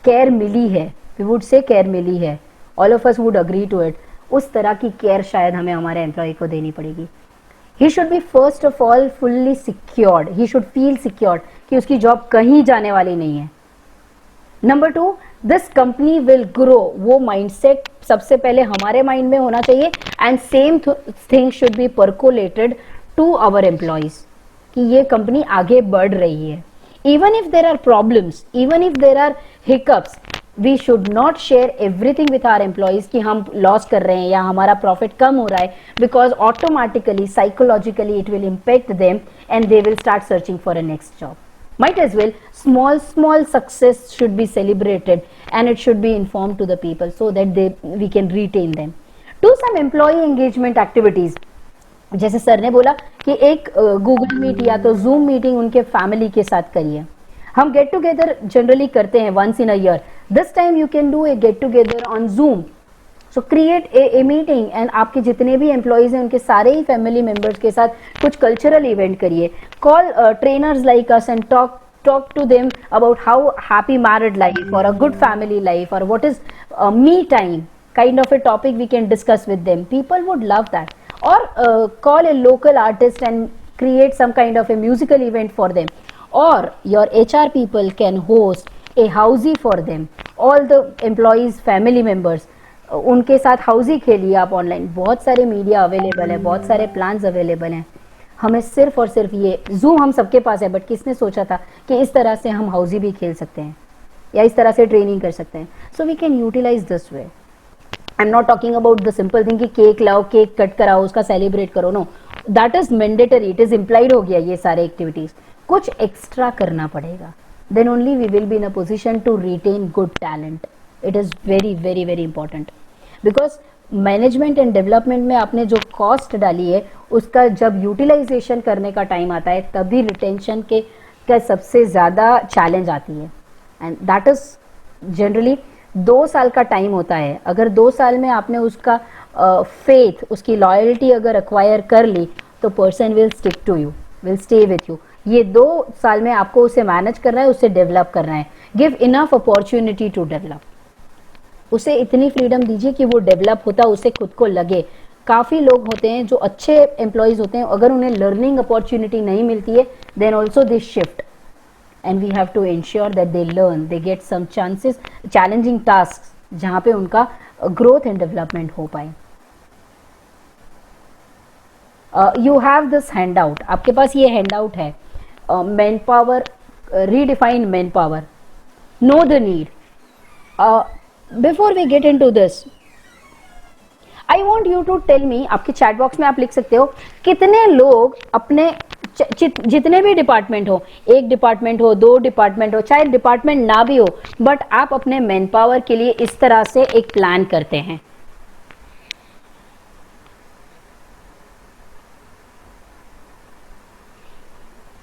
केयर मिली है, वी वुड से केयर मिली है, all of us would agree to it, उस तरह की केयर शायद हमें हमारे एम्प्लॉय को देनी पड़ेगी. He should be first of all fully secured, he should feel secured कि उसकी जॉब कहीं जाने वाली नहीं है. Number 2, this company will grow. वो माइंडसेट सबसे पहले हमारे माइंड में होना चाहिए, and same thing should be percolated to our employees कि ये कंपनी आगे बढ़ रही है. Even if there are problems, even if there are hiccups, we should not share everything with our employees कि हम लॉस कर रहे हैं या हमारा प्रॉफिट कम हो रहा है, because automatically psychologically it will impact them and they will start searching for a next job. Might as well small success should be celebrated and it should be informed to the people so that we can retain them. Do some employee engagement activities. जैसे सर ने बोला कि एक गूगल मीट या तो जूम मीटिंग उनके फैमिली के साथ करिए. हम गेट टुगेदर जनरली करते हैं once in a year. This time you can do a get together on Zoom. So create a meeting and आपके जितने भी एम्प्लॉइज हैं उनके सारे ही फैमिली मेंबर्स के साथ कुछ कल्चरल इवेंट करिए. Call trainers like us and talk to them about how happy married life or a good family life or what is me time kind of a topic we can discuss with them. People would love that. Or call a local artist and create some kind of a musical event for them. Or your HR people can host a housey for them. All the employees family members उनके साथ हाउसी खेलिए आप ऑनलाइन. बहुत सारे मीडिया अवेलेबल है, बहुत सारे प्लान्स अवेलेबल हैं. हमें सिर्फ और सिर्फ ये जूम हम सबके पास है, बट किसने सोचा था कि इस तरह से हम हाउसी भी खेल सकते हैं या इस तरह से ट्रेनिंग कर सकते हैं. So we can utilise this way. I am not talking about the simple thing कि केक लाओ, केक कट कराओ, उसका सेलिब्रेट करो. No, that is mandatory, it is implied हो गया ये सारे एक्टिविटीज. कुछ एक्स्ट्रा करना पड़ेगा, then only we will be in a position to retain good talent. It is very very very important, because management and development में आपने जो कॉस्ट डाली है उसका जब यूटिलाइजेशन करने का टाइम आता है तभी रिटेंशन का सबसे ज़्यादा चैलेंज आती है. एंड दैट इज जनरली 2 साल का टाइम होता है. अगर 2 साल में आपने उसका फेथ, उसकी लॉयल्टी अगर एक्वायर कर ली तो person will stick to you, will stay with you. ये 2 साल में आपको उसे मैनेज करना है, उसे डेवलप करना है. Give enough opportunity to develop. उसे इतनी फ्रीडम दीजिए कि वो डेवलप होता उसे खुद को लगे. काफ़ी लोग होते हैं जो अच्छे एम्प्लॉयज़ होते हैं, अगर उन्हें लर्निंग अपॉर्चुनिटी नहीं मिलती है then also they shift. And we have to ensure that they learn, they get some chances, challenging task जहाँ पे उनका ग्रोथ एंड डेवलपमेंट हो पाए. You have this handout. आपके पास ये हैंड आउट है. Manpower, redefine manpower, know the need. Before we get into this, I want you to tell me, आपके चैट बॉक्स में आप लिख सकते हो कितने लोग अपने जितने भी डिपार्टमेंट हो, 1 डिपार्टमेंट हो, 2 डिपार्टमेंट हो, चाहे डिपार्टमेंट ना भी हो, बट आप अपने मैन पावर के लिए इस तरह से एक प्लान करते हैं.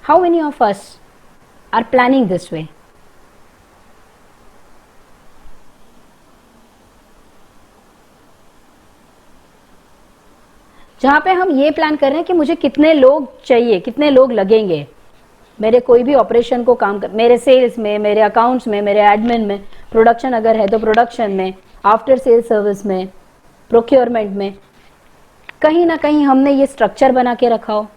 How many of us are planning this way? जहाँ पे हम ये प्लान कर रहे हैं कि मुझे कितने लोग चाहिए, कितने लोग लगेंगे मेरे कोई भी ऑपरेशन को काम कर, मेरे सेल्स में, मेरे अकाउंट्स में, मेरे एडमिन में, प्रोडक्शन अगर है तो प्रोडक्शन में, आफ्टर सेल सर्विस में, प्रोक्योरमेंट में. कहीं ना कहीं हमने ये स्ट्रक्चर बना के रखा हो.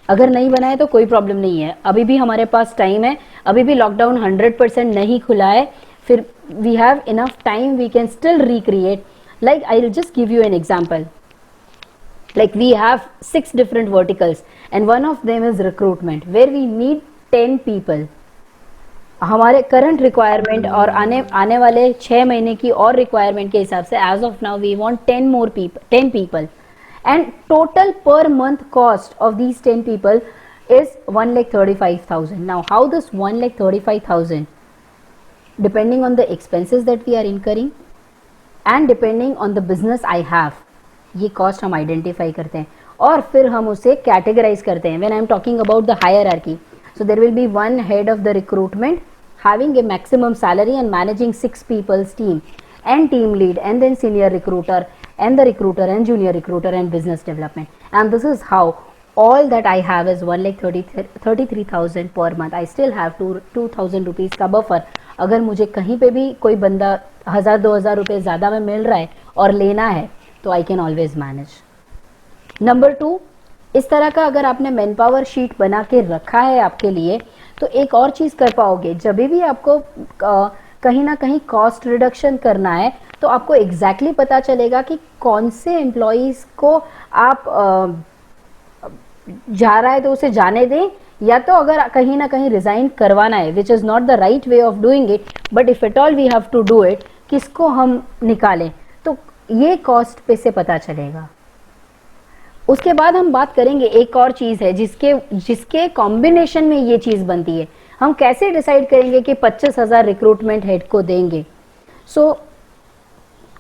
अगर नहीं बनाए तो कोई प्रॉब्लम नहीं है, अभी भी हमारे पास टाइम है. अभी भी लॉकडाउन 100% नहीं खुला है, फिर we have enough time, we can still recreate. Like I will just give you an example. Like we have 6 different verticals and one of them is recruitment where we need 10 people. हमारे करंट रिक्वायरमेंट और आने वाले 6 महीने की और रिक्वायरमेंट के हिसाब से as of now we want 10 people and total per month cost of these 10 people is 1,35,000. Now how this 1,35,000 depending on the expenses that we are incurring and depending on the business I have, ये कॉस्ट हम आइडेंटिफाई करते हैं और फिर हम उसे कैटेगराइज करते हैं. When I am talking about the hierarchy, so there will be one head of the recruitment having a maximum salary and managing 6 people's team and team lead and then senior recruiter and the recruiter and junior recruiter and business development. And this is how all that I have is 1,33,000 per month. I still have 2,000 rupees का बफर. अगर मुझे कहीं पे भी कोई बंदा 1,000-2,000 रुपये ज़्यादा में मिल रहा है और लेना है तो I can always manage. Number 2, इस तरह का अगर आपने मैन पावर शीट बना के रखा है आपके लिए तो एक और चीज़ कर पाओगे. जब भी आपको कहीं ना कहीं कॉस्ट रिडक्शन करना है तो आपको एग्जैक्टली पता चलेगा कि कौन से एम्प्लॉयज़ को आप जा रहा है तो उसे जाने दें, या तो अगर कहीं ना कहीं रिजाइन करवाना है, which is not the right way of doing it, but if at all we have to do it, किसको हम निकालें, तो ये कॉस्ट पे से पता चलेगा। उसके बाद हम बात करेंगे, एक और चीज है जिसके कॉम्बिनेशन में ये चीज बनती है। हम कैसे डिसाइड करेंगे कि 25,000 रिक्रूटमेंट हेड को देंगे। सो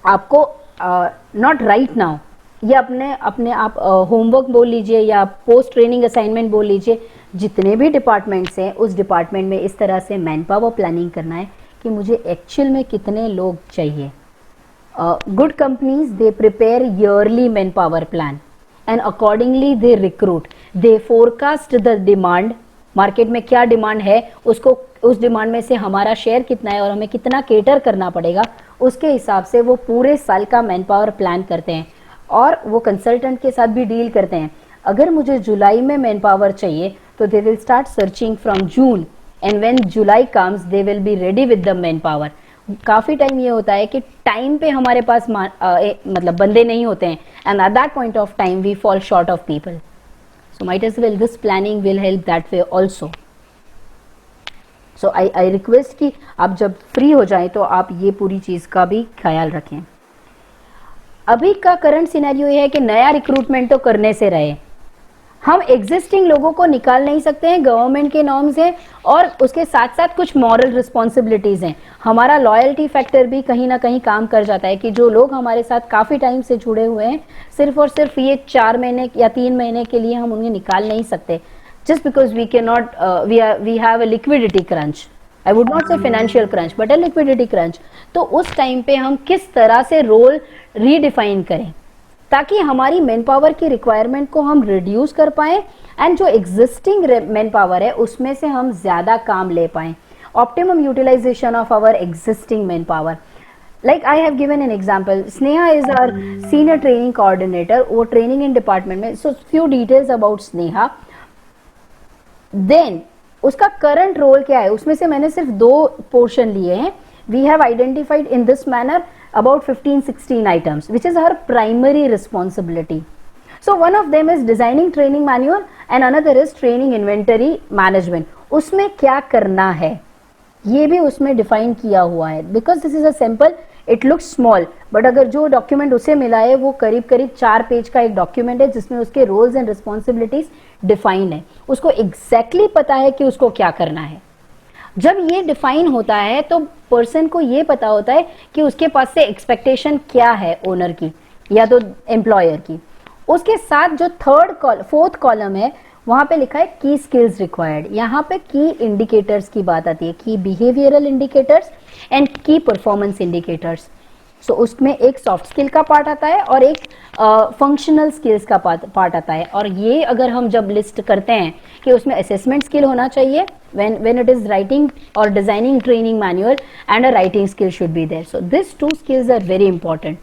आपको नॉट राइट नाउ, ये अपने आप होमवर्क बोल लीजिए या पोस्ट ट्रेनिंग असाइनमेंट बोल लीजिए, जितने भी डिपार्टमेंट्स हैं उस डिपार्टमेंट में इस तरह से मैन पावर प्लानिंग करना है कि मुझे एक्चुअल में कितने लोग चाहिए। Good companies they prepare yearly man power plan and accordingly they recruit, they forecast the demand, market में क्या डिमांड है, उसको उस डिमांड में से हमारा शेयर कितना है और हमें कितना केटर करना पड़ेगा, उसके हिसाब से वो पूरे साल का मैन पावर प्लान करते हैं और वो कंसल्टेंट के साथ भी डील करते हैं। अगर मुझे जुलाई में मैन पावर चाहिए तो they will start searching from June, and when July comes they will be ready with the man power. काफ़ी टाइम ये होता है कि टाइम पे हमारे पास मतलब बंदे नहीं होते हैं, and at that point of time we fall short of people. So might as well this planning will help that way also. So I request कि आप जब फ्री हो जाएं तो आप ये पूरी चीज़ का भी ख्याल रखें। अभी का करंट सिनेरियो ये है कि नया रिक्रूटमेंट तो करने से रहे, हम एग्जिस्टिंग लोगों को निकाल नहीं सकते हैं, गवर्नमेंट के नॉर्म्स हैं और उसके साथ साथ कुछ मॉरल रिस्पॉन्सिबिलिटीज हैं। हमारा लॉयल्टी फैक्टर भी कहीं ना कहीं काम कर जाता है कि जो लोग हमारे साथ काफ़ी टाइम से जुड़े हुए हैं, सिर्फ और सिर्फ ये 4 महीने या 3 महीने के लिए हम उन्हें निकाल नहीं सकते, just because we can not, we have a liquidity crunch. I would not say financial crunch but a liquidity crunch. तो उस टाइम पे हम किस तरह से रोल रीडिफाइन करें ताकि हमारी मैन पावर की रिक्वायरमेंट को हम रिड्यूस कर पाएं एंड जो एग्जिस्टिंग मैन पावर है उसमें से हम ज़्यादा काम ले पाएं। Optimum utilisation of our existing manpower. Like I have given an example, Sneha is our senior training coordinator, वो training in department में, so few details about Sneha. Then उसका current role क्या है, उसमें से मैंने सिर्फ 2 portion लिए हैं. We have identified in this manner about 15-16 items, which is her primary responsibility. So one of them is designing training manual and another is training inventory management. उसमें क्या करना है ये भी उसमें डिफाइन किया हुआ है. Because this is a simple, it looks small, but अगर जो डॉक्यूमेंट उसे मिला है वो करीब करीब 4 पेज का एक डॉक्यूमेंट है जिसमें उसके रोल्स एंड रिस्पॉन्सिबिलिटीज डिफाइन है. उसको एग्जैक्टली पता है कि उसको क्या करना है. जब ये डिफाइन होता है तो पर्सन को ये पता होता है कि उसके पास से एक्सपेक्टेशन क्या है ओनर की या तो एम्प्लॉयर की. उसके साथ जो फोर्थ कॉलम है वहां पे लिखा है की स्किल्स रिक्वायर्ड. यहाँ पे की इंडिकेटर्स की बात आती है, की बिहेवियरल इंडिकेटर्स एंड की परफॉर्मेंस इंडिकेटर्स. सो उसमें एक सॉफ्ट स्किल का पार्ट आता है और एक फंक्शनल स्किल्स का पार्ट आता है. और ये अगर हम जब लिस्ट करते हैं कि उसमें असेसमेंट स्किल होना चाहिए when it is writing or designing training manual, and a writing skill should be there. So these 2 skills are very important.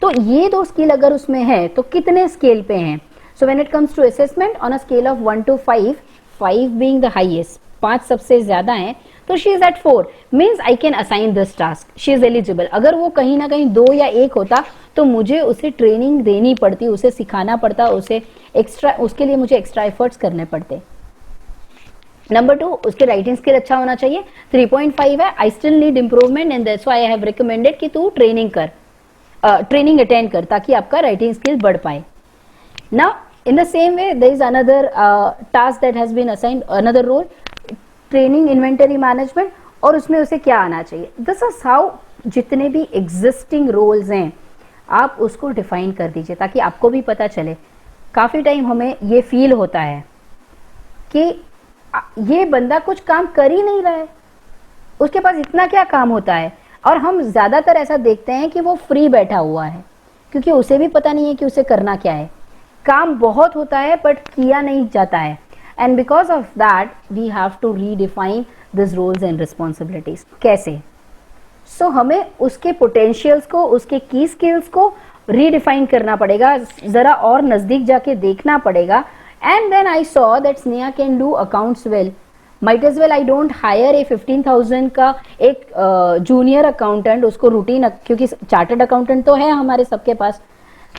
तो ये 2 स्किल अगर उसमें है तो कितने स्केल पे हैं. So when it comes to assessment on a scale of 1 to 5, 5 being the highest, 5 सबसे ज्यादा हैं, तो she is at 4, means I can assign this task, she is eligible. अगर वो कहीं ना कहीं 2 या 1 होता तो मुझे उसे ट्रेनिंग देनी पड़ती, उसे सिखाना पड़ता, उसे एक्स्ट्रा, उसके लिए मुझे एक्स्ट्रा एफर्ट्स करने पड़ते. नंबर 2, उसके राइटिंग स्किल अच्छा होना चाहिए. 3.5 है, I still need improvement and that's why I have recommended कि तू ट्रेनिंग कर, ट्रेनिंग अटेंड कर ताकि आपका राइटिंग स्किल बढ़ पाए. Now, in the same way, there is another task that has been assigned, another role, training inventory management, और उसमें उसे क्या आना चाहिए. This is how जितने भी existing roles हैं आप उसको define कर दीजिए ताकि आपको भी पता चले. काफ़ी टाइम हमें ये फील होता है कि ये बंदा कुछ काम कर ही नहीं रहा है, उसके पास इतना क्या काम होता है, और हम ज़्यादातर ऐसा देखते हैं कि वो फ्री बैठा हुआ है क्योंकि उसे भी पता नहीं है कि उसे करना क्या है. काम बहुत होता है बट किया नहीं जाता है, and because of that we have to redefine this roles and responsibilities. कैसे? सो हमें उसके पोटेंशियल्स को, उसके की स्किल्स को रीडिफाइन करना पड़ेगा, ज़रा और नज़दीक जाके देखना पड़ेगा. And then I saw that Sneha can do accounts well. Might as well I don't hire a 15,000 का एक जूनियर अकाउंटेंट, उसको रूटीन, क्योंकि चार्टर्ड अकाउंटेंट तो है हमारे सबके पास.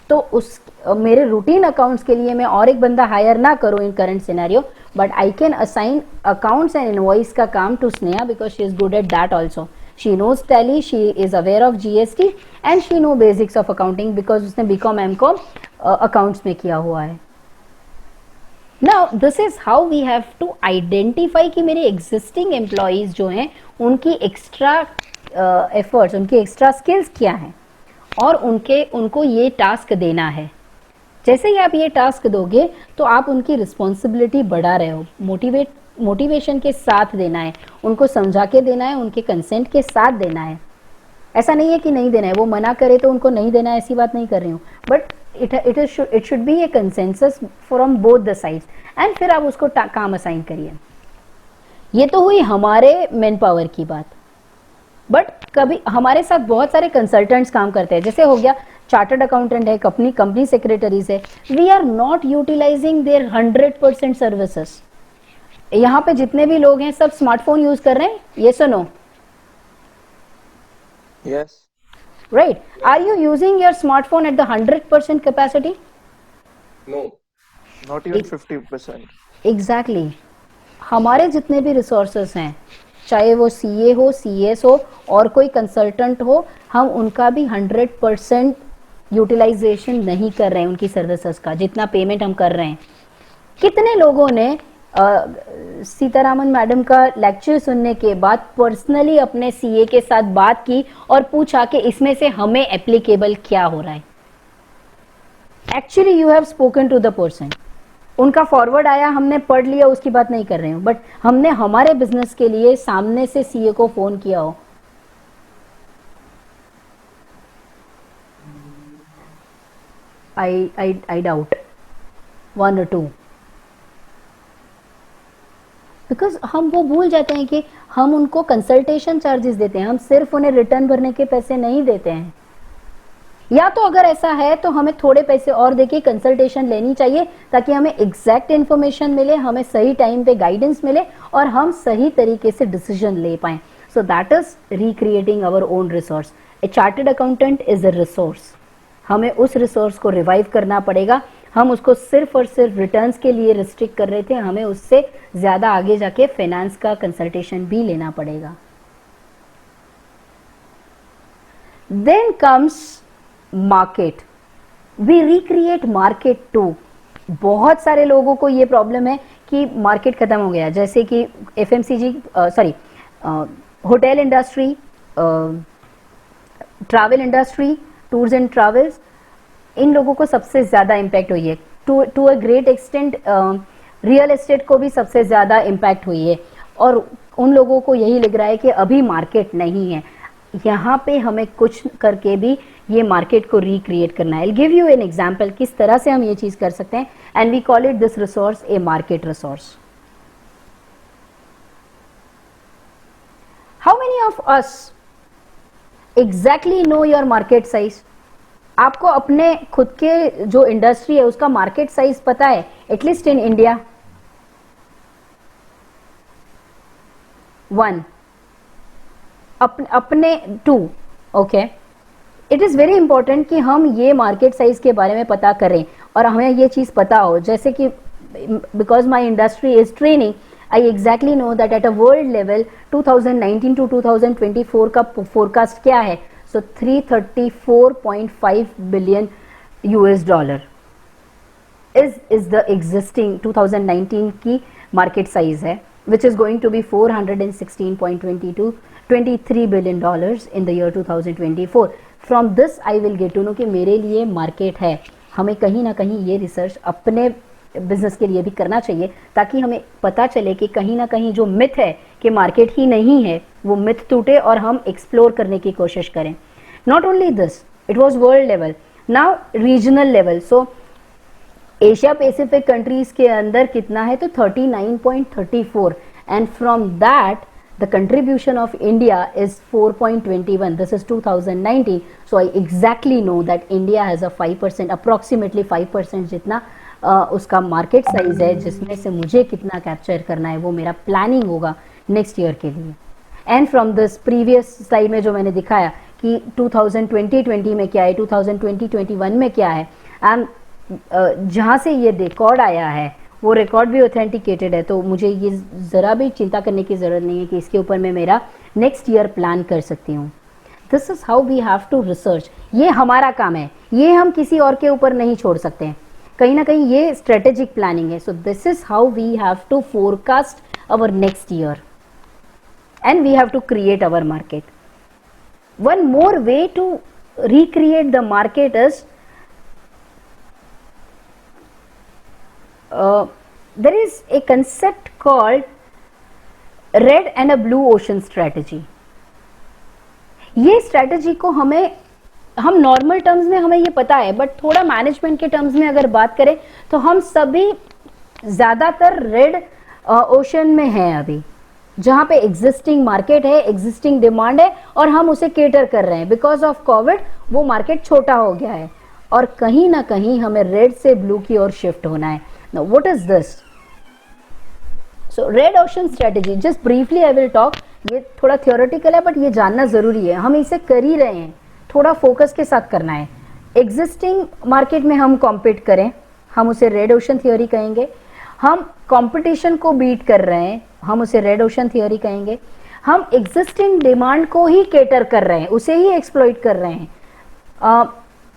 तो उस मेरे रूटीन अकाउंट्स के लिए मैं और एक बंदा हायर ना करूं in current scenario, but I can assign accounts and invoice का काम to Sneha because she is good at that also. She knows Tally, she is aware of GST and she know basics of accounting because उसने बीकॉम एमकॉम अकाउंट्स में किया हुआ है. Now this is how we have to identify कि मेरे एग्जिस्टिंग एम्प्लॉयज जो हैं उनकी एक्स्ट्रा एफर्ट्स, उनकी एक्स्ट्रा स्किल्स क्या हैं और उनको ये टास्क देना है. जैसे ही आप ये टास्क दोगे तो आप उनकी रिस्पॉन्सिबिलिटी बढ़ा रहे हो. मोटिवेशन के साथ देना है, उनको समझा के देना है, उनके कंसेंट के साथ देना है. ऐसा नहीं है कि नहीं देना है, वो मना करे तो उनको नहीं देना है, ऐसी बात नहीं कर रही हूँ, but it should be A consensus from both the sides and फिर आप उसको काम असाइन करिए. ये तो हुई हमारे मैन पावर की बात, बट कभी हमारे साथ बहुत सारे कंसल्टेंट्स काम करते हैं. जैसे हो गया चार्टर्ड अकाउंटेंट है, कंपनी सेक्रेटरीज है, we are not utilising their 100% services. यहाँ पे जितने भी लोग हैं सब स्मार्टफोन यूज कर रहे हैं, yes or no? Yes. Right. Are you using your smartphone at the 100% capacity? No. Not even 50%. Exactly. हमारे जितने भी रिसोर्सेस हैं, चाहे वो सीए हो, सीएस हो और कोई कंसल्टेंट हो, हम उनका भी 100% यूटिलाइजेशन नहीं कर रहे हैं उनकी सर्विसेज का, जितना पेमेंट हम कर रहे हैं. कितने लोगों ने सीतारामन मैडम का लेक्चर सुनने के बाद पर्सनली अपने सीए के साथ बात की और पूछा कि इसमें से हमें एप्लीकेबल क्या हो रहा है. Actually you have spoken to the person. उनका फॉरवर्ड आया, हमने पढ़ लिया, उसकी बात नहीं कर रहे हूँ, बट हमने हमारे बिजनेस के लिए सामने से सीए को फोन किया हो. I doubt 1 or 2. बिकॉज हम वो भूल जाते हैं कि हम उनको कंसल्टेशन चार्जेस देते हैं, हम सिर्फ उन्हें रिटर्न भरने के पैसे नहीं देते हैं. या तो अगर ऐसा है तो हमें थोड़े पैसे और देके कंसल्टेशन लेनी चाहिए ताकि हमें एग्जैक्ट इन्फॉर्मेशन मिले, हमें सही टाइम पे गाइडेंस मिले और हम सही तरीके से डिसीजन ले पाएं. So that is recreating our own resource. A chartered accountant is a resource. हमें उस रिसोर्स को रिवाइव करना पड़ेगा. हम उसको सिर्फ और सिर्फ रिटर्न्स के लिए रिस्ट्रिक्ट कर रहे थे, हमें उससे ज्यादा आगे जाके फाइनेंस का कंसल्टेशन भी लेना पड़ेगा. Then comes market. We recreate market too. बहुत सारे लोगों को ये प्रॉब्लम है कि मार्केट खत्म हो गया, जैसे कि FMCG, hotel industry, travel industry, tours and travels, इन लोगों को सबसे ज्यादा इम्पैक्ट हुई है. To a great extent real estate को भी सबसे ज्यादा इम्पैक्ट हुई है और उन लोगों को यही लग रहा है कि अभी मार्केट नहीं है. यहाँ पे हमें कुछ करके भी ये मार्केट को रिक्रिएट करना है. I give you an example किस तरह से हम ये चीज कर सकते हैं and we call it this resource a market resource. How many of us exactly know your market size? आपको अपने खुद के जो इंडस्ट्री है उसका मार्केट साइज पता है, एटलीस्ट इन इंडिया? 1 अपने 2. Okay, it is very important कि हम ये मार्केट साइज के बारे में पता करें और हमें ये चीज पता हो. जैसे कि because my industry is training, I exactly know that at a world level 2019 to 2024 का फोरकास्ट क्या है. So 334.5 billion US dollar is the existing 2019 की market size है, which is going to be 416.23 billion dollars in the year 2024. From this I will get to know कि मेरे लिए market है. हमें कहीं ना कहीं ये रिसर्च अपने बिजनेस के लिए भी करना चाहिए ताकि हमें पता चले कि कहीं ना कहीं जो मिथ है कि मार्केट ही नहीं है वो मिथ टूटे और हम एक्सप्लोर करने की कोशिश करें. Not only this, it was world level, now regional level. So Asia Pacific countries के अंदर कितना है तो 39.34 and from that the contribution of India is 4.21. This is 2019. So I exactly know that India has a 5%, approximately 5% जितना उसका मार्केट साइज है, जिसमें से मुझे कितना कैप्चर करना है वो मेरा प्लानिंग होगा नेक्स्ट ईयर के लिए. And from this previous slide में जो मैंने दिखाया कि 2020 में क्या है, 2021 में क्या है, एंड जहाँ से ये रिकॉर्ड आया है वो रिकॉर्ड भी ऑथेंटिकेटेड है, तो मुझे ये ज़रा भी चिंता करने की ज़रूरत नहीं है कि इसके ऊपर मैं मेरा नेक्स्ट ईयर प्लान कर सकती हूँ. This is how we have to research. ये हमारा काम है, ये हम किसी और के ऊपर नहीं छोड़ सकते हैं. कहीं ना कहीं ये स्ट्रेटेजिक प्लानिंग है. So this is how we have to forecast our next year and we have to create our market. One more way to recreate the market is there is a concept called red and a blue ocean strategy. ये स्ट्रैटेजी को हम नॉर्मल टर्म्स में हमें ये पता है, बट थोड़ा मैनेजमेंट के टर्म्स में अगर बात करें तो हम सभी ज़्यादातर रेड ओशन में हैं अभी, जहाँ पे एग्जिस्टिंग मार्केट है, एग्जिस्टिंग डिमांड है और हम उसे केटर कर रहे हैं. बिकॉज ऑफ कोविड वो मार्केट छोटा हो गया है और कहीं ना कहीं हमें रेड से ब्लू की ओर शिफ्ट होना है. Now what is this? So red ocean strategy, just briefly I will talk. ये थोड़ा थियोरेटिकल है बट ये जानना जरूरी है. हम इसे कर ही रहे हैं, थोड़ा फोकस के साथ करना है. एग्जिस्टिंग मार्केट में हम कॉम्पीट करें, हम उसे रेड ओशन थियोरी कहेंगे. हम कंपटीशन को बीट कर रहे हैं, हम उसे रेड ओशन थियोरी कहेंगे. हम एग्जिस्टिंग डिमांड को ही केटर कर रहे हैं, उसे ही एक्सप्लॉइट कर रहे हैं.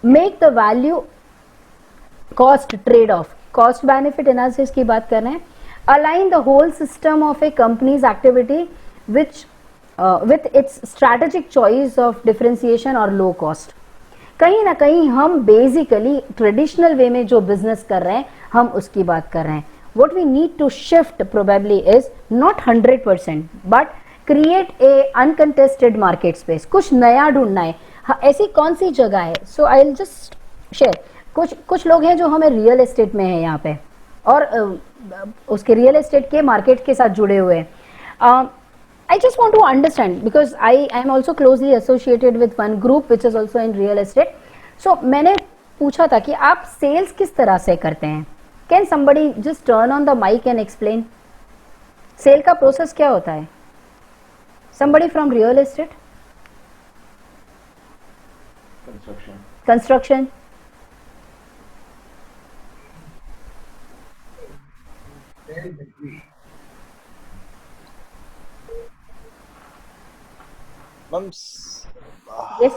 Make the value cost trade off, cost benefit analysis की बात कर रहे हैं. Align the whole system of a company's activity which with its strategic choice of differentiation और लो कॉस्ट. कहीं ना कहीं हम बेसिकली ट्रेडिशनल वे में जो बिजनेस कर रहे हैं हम उसकी बात कर रहे हैं. What we need to shift probably is not 100%, but create a uncontested market space. कुछ नया ढूंढना है. हाँ, ऐसी कौन सी जगह है? So I'll just share. कुछ लोग हैं जो हमें रियल एस्टेट में है यहाँ पे और उसके रियल एस्टेट के मार्केट के साथ जुड़े हुए हैं. I just want to understand because I am also closely associated with one group which is also in real estate. So मैंने पूछा था कि आप सेल्स किस तरह से करते हैं. Can somebody just turn on the mic and explain? Sale का प्रोसेस क्या होता है? Somebody from real estate? Construction. Ma'am, Yes.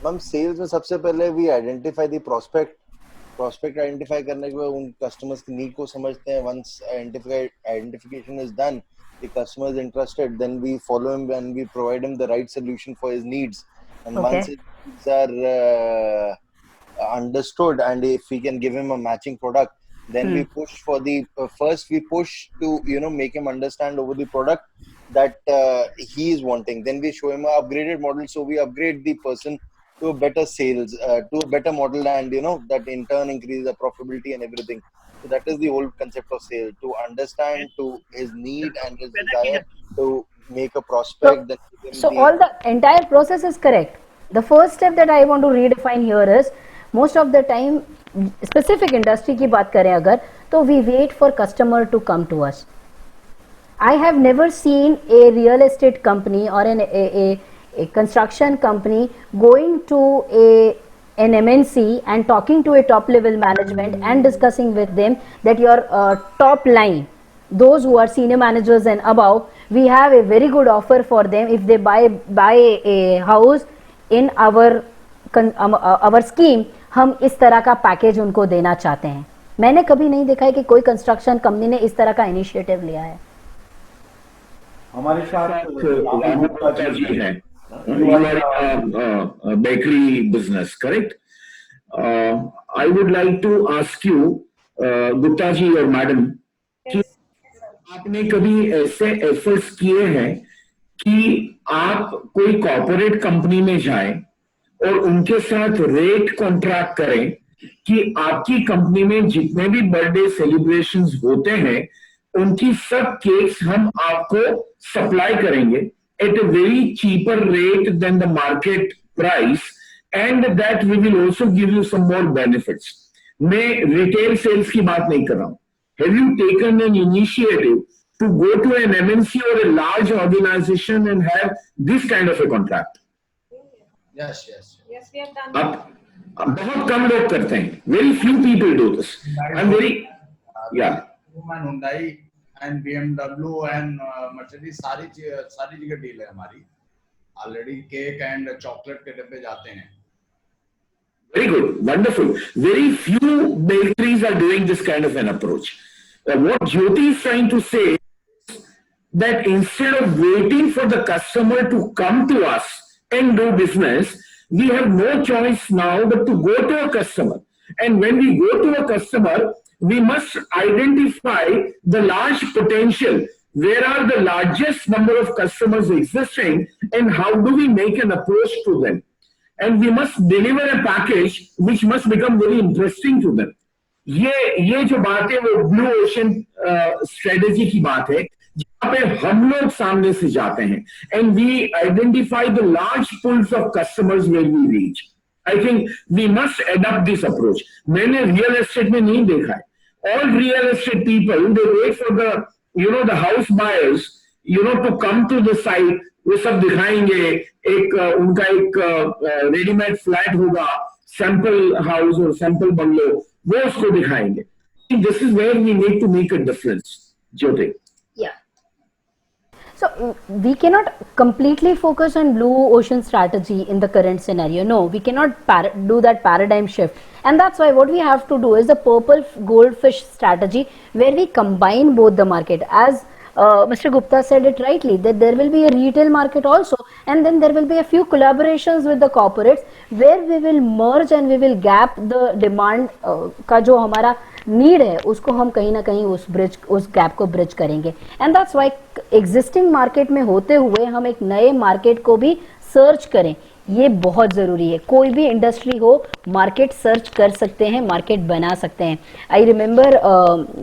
Ma'am sales में सबसे पहले we identify the prospect identify करने के बाद उन कस्टमर्स की नीड को समझते हैं. Once identification is done, the customer is interested, then we follow him and we provide him the right solution for his needs. And once his needs are understood and if we can give him a matching product, then we push for the first we push to make him understand over the product that he is wanting. Then we show him a upgraded model, so we upgrade the person to a better sales, to a better model, and that in turn increases the profitability and everything. So that is the whole concept of sale, to understand to his need and his desire, to make a prospect. So all the entire process is correct. The first step that I want to redefine here is, most of the time specific industry की बात करें अगर, तो we wait for customer to come to us. I have never seen a real estate company or a construction company going to an MNC and talking to a top level management and discussing with them that your top line, those who are senior managers and above, we have a very good offer for them if they buy a house in our scheme. हम इस तरह का पैकेज उनको देना चाहते हैं. मैंने कभी नहीं देखा है कि कोई कंस्ट्रक्शन कंपनी ने इस तरह का इनिशिएटिव लिया है. हमारे साथ जी है, bakery business, correct? I would like to ask you Gupta ji और मैडम कि आपने कभी ऐसे एफर्ट्स किए हैं कि आप कोई कॉर्पोरेट कंपनी में जाएं और उनके साथ रेट कॉन्ट्रैक्ट करें कि आपकी कंपनी में जितने भी बर्थडे सेलिब्रेशंस होते हैं उनकी सब केक्स हम आपको सप्लाई करेंगे at a very cheaper rate then the market price, and that we will also give you some more benefits. मैं रिटेल सेल्स की बात नहीं कर रहा हूं. Have you taken an initiative to go to an MNC और a large organization and have this kind of a contract? Yes, yes. Yes, we have done that. अब बहुत कम लोग करते हैं. Very few people do this. I'm very yeah. Human, Hyundai and BMW and Mercedes सारी जगह डील है हमारी. ऑलरेडी केक एंड चॉकलेट के डब्बे जाते हैं. Very good, wonderful. Very few bakeries are doing this kind of an approach. What Jyoti is trying to say is that instead of waiting for the customer to come to us and do business, we have no choice now but to go to a customer. And when we go to a customer, we must identify the large potential. Where are the largest number of customers existing, and how do we make an approach to them? And we must deliver a package which must become very interesting to them. ये जो बात है वो ब्लू ओशन स्ट्रेटेजी की बात है, जहां पे हम लोग सामने से जाते हैं and we identify the large pools of customers where we reach. I think we must adopt this approach. मैंने रियल एस्टेट में नहीं देखा है. All real estate people, they wait for the house buyers, to come to the site. वो सब दिखाएंगे. उनका एक रेडीमेड फ्लैट होगा, सैंपल हाउस और सैंपल बंगलो, वो उसको दिखाएंगे. This is where we need to make a difference, Jyoti. Yeah. So we cannot completely focus on blue ocean strategy in the current scenario. No, we cannot do that paradigm shift. And that's why what we have to do is the purple goldfish strategy, where we combine both the market. As Mr. Gupta said it rightly, that there will be a retail market also, and then there will be a few collaborations with the corporates where we will merge and we will gap the demand का जो हमारा नीड है उसको हम कहीं ना कहीं उस गैप को ब्रिज करेंगे. And that's why existing market में होते हुए हम एक नए मार्केट को भी सर्च करें, ये बहुत जरूरी है. कोई भी इंडस्ट्री हो, मार्केट सर्च कर सकते हैं, मार्केट बना सकते हैं. I remember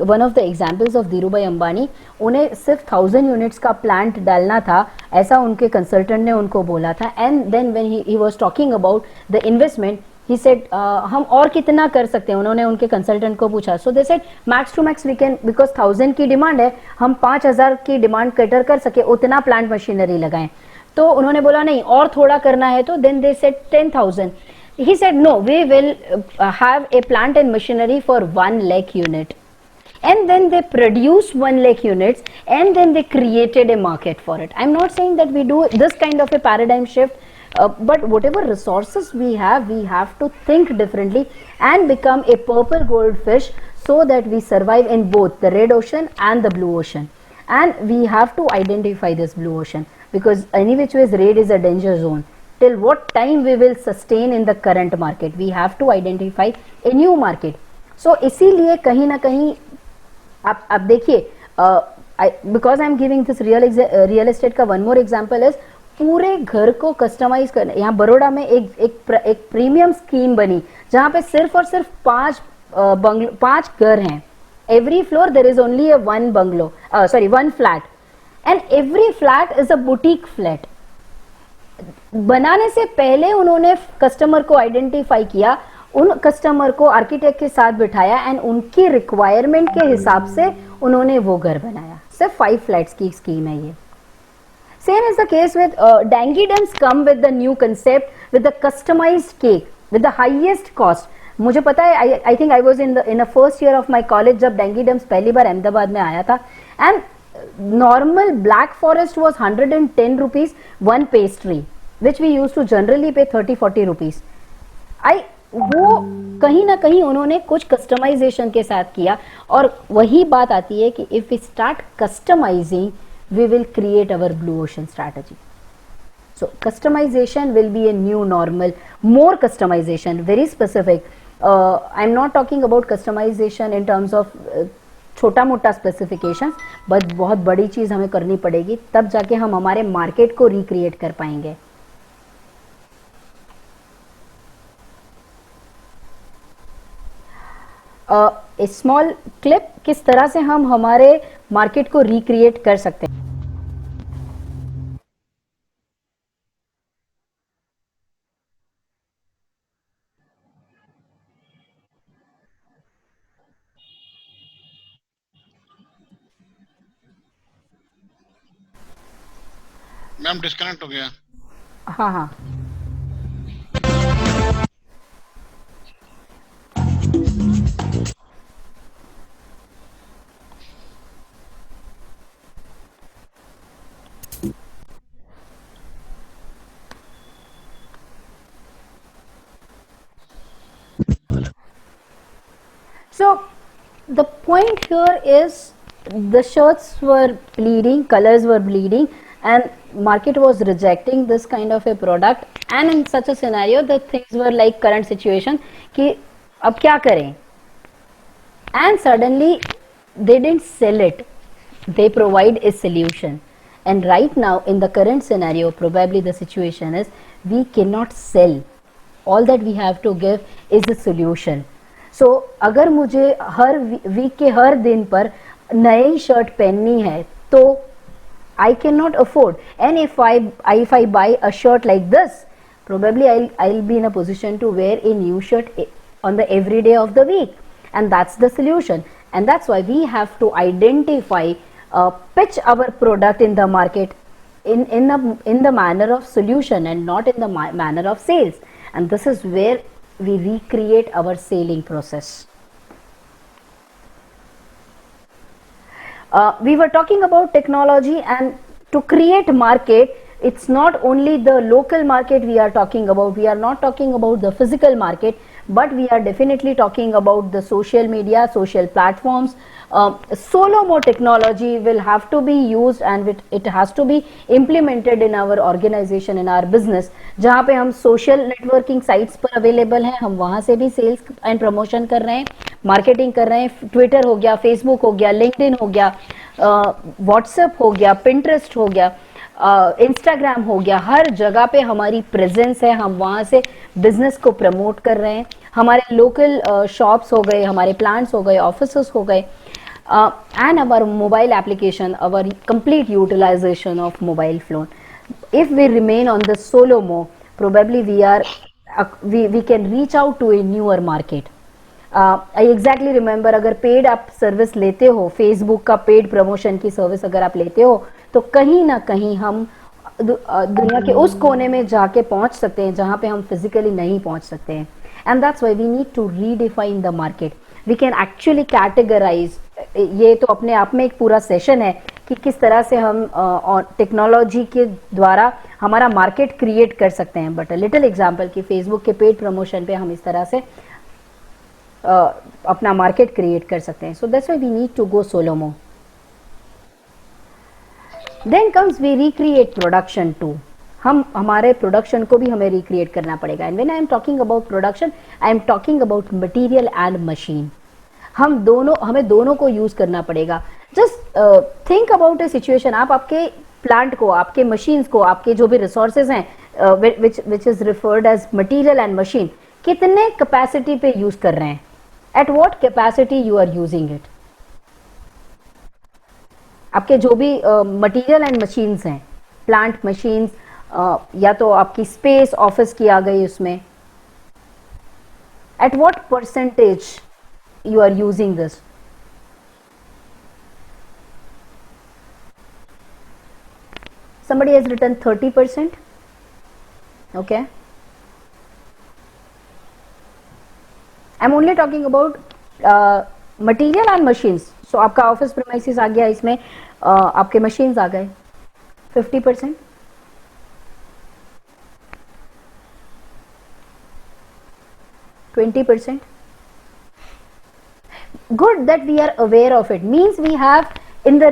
one of the examples of Dhirubhai Ambani. उन्हें सिर्फ 1000 यूनिट्स का प्लांट डालना था, ऐसा उनके कंसल्टेंट ने उनको बोला था. And then when he was talking about the investment, he said हम और कितना कर सकते हैं. उन्होंने उनके कंसल्टेंट को पूछा. So they said max to max we can, because 1000 की डिमांड है, हम 5000 की डिमांड कैटर कर सके उतना प्लांट मशीनरी लगाएं. तो उन्होंने बोला नहीं और थोड़ा करना है. तो then they said 10,000. he said no, we will have a plant and machinery for 1 lakh unit. And then they produced 1 lakh units, and then they created a market for it. I'm not saying that we do this kind of a paradigm shift, but whatever resources we have to think differently and become a purple goldfish, so that we survive in both the red ocean and the blue ocean. And we have to identify this blue ocean, because any which ways red is a danger zone. Till what time we will sustain in the current market, we have to identify a new market. So इसीलिए कहीं ना कहीं आप देखिए, because I'm giving this real estate का one more example is, पूरे घर को कस्टमाइज करना. यहाँ बड़ौदा में एक प्रीमियम स्कीम बनी जहाँ पे सिर्फ और सिर्फ 5 घर हैं. Every floor there is only one bungalow, one flat, and every flat is a boutique flat. बनाने से पहले उन्होंने कस्टमर को आइडेंटिफाई किया, उन कस्टमर को आर्किटेक्ट के साथ बिठाया, एंड उनकी रिक्वायरमेंट के हिसाब से उन्होंने वो घर बनाया. सिर्फ 5 फ्लैट्स की स्कीम है ये. Same is the case with Dangy Dums come with the new concept, with the customized cake with the highest cost. मुझे पता है, I think I was in the first year of my college जब Dangy Dums पहली बार अहमदाबाद में आया था, and normal Black Forest was 110 rupees one pastry, which we used to generally pay 30-40 rupees. वो कहीं ना कहीं उन्होंने कुछ कस्टमाइजेशन के साथ किया, और वही बात आती है कि if we start customizing, we will create our blue ocean strategy. So customization will be a new normal. More customization, very specific. I'm not talking about customization in terms of छोटा मोटा स्पेसिफिकेशंस, बट बहुत बड़ी चीज हमें करनी पड़ेगी, तब जाके हम हमारे मार्केट को रिक्रिएट कर पाएंगे. ए स्मॉल क्लिप, किस तरह से हम हमारे मार्केट को रिक्रिएट कर सकते हैं. मैम डिस्कनेक्ट हो गया. हाँ. the point here is the shirts were bleeding, colors were bleeding, and market was rejecting this kind of a product. And in such a scenario, the things were like current situation कि अब क्या करें? And suddenly they didn't sell it. They provide a solution. And right now in the current scenario, probably the situation is we cannot sell. All that we have to give is a solution. So अगर मुझे हर वीक के हर दिन पर नई शर्ट पहननी है तो I cannot afford. And if I buy a shirt like this, probably I'll be in a position to wear a new shirt on the every day of the week. And that's the solution. And that's why we have to identify, pitch our product in the market in the manner of solution and not in the manner of sales. And this is where we recreate our selling process. We were talking about technology, and to create market, it's not only the local market we are talking about. We are not talking about the physical market, but we are definitely talking about the social media, social platforms. Solomo technology will have to be used, and it has to be implemented in our organization, in our business. जहाँ पे हम social networking sites पर available हैं, हम वहाँ से भी sales and promotion कर रहे हैं, marketing कर रहे हैं. Twitter हो गया, Facebook हो गया, LinkedIn हो गया, WhatsApp हो गया, Pinterest हो गया, Instagram हो गया. हर जगह पे हमारी presence है, हम वहाँ से business को promote कर रहे हैं. हमारे local shops हो गए, हमारे plants हो गए, offices हो गए. And our mobile application, our complete utilization of mobile phone. If we remain on the Solomo, probably we can reach out to a newer market. I exactly remember, अगर पेड आप सर्विस लेते हो, फेसबुक का पेड प्रमोशन की सर्विस अगर आप लेते हो, तो कहीं ना कहीं हम दुनिया के उस कोने में जाके पहुंच सकते हैं जहां पे हम फिजिकली नहीं पहुंच सकते हैं. And that's why we need to redefine the market. We can actually categorize. ये तो अपने आप में एक पूरा सेशन है कि किस तरह से हम टेक्नोलॉजी के द्वारा हमारा मार्केट क्रिएट कर सकते हैं. बट लिटिल एग्जांपल कि फेसबुक के पेड प्रमोशन पे हम इस तरह से अपना मार्केट क्रिएट कर सकते हैं. So that's why we need to go SoLoMo. Then comes we recreate production too. हम हमारे प्रोडक्शन को भी हमें रिक्रिएट करना पड़ेगा. And when I am talking about production, I am talking about material and machine. हमें दोनों को यूज करना पड़ेगा. Just think about a situation. आप आपके प्लांट को, आपके मशीन्स को, आपके जो भी रिसोर्सेज हैं which is referred as material and machine, कितने कैपेसिटी पे यूज कर रहे हैं. At what capacity you are using it. आपके जो भी मटेरियल एंड मशीन्स हैं, प्लांट मशीन्स, या तो आपकी स्पेस ऑफिस की आ गई उसमें, at what percentage you are using this. Somebody has written 30%. Okay, I'm only talking about material and machines. So आपका ऑफिस प्रीमाइसेस आ गया, इसमें आपके मशीन्स आ गए. 50%, 20%. Good that we are aware of it. Means we have in the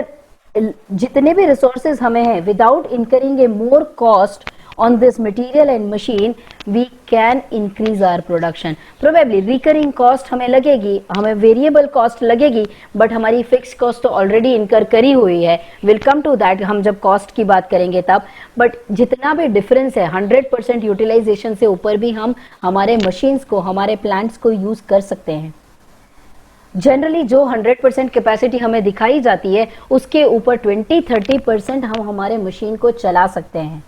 जितने भी resources हमें हैं, without incurring a more cost on this material and machine, we can increase our production. Probably recurring cost हमें लगेगी, हमें variable cost लगेगी, but हमारी fixed cost तो already incur करी हुई है. We'll come to that हम जब cost की बात करेंगे तब. But जितना भी difference है, 100% utilization से ऊपर भी हम हमारे machines को, हमारे plants को use कर सकते हैं. जनरली जो 100% कैपेसिटी हमें दिखाई जाती है, उसके ऊपर 20-30% हम हमारे मशीन को चला सकते हैं.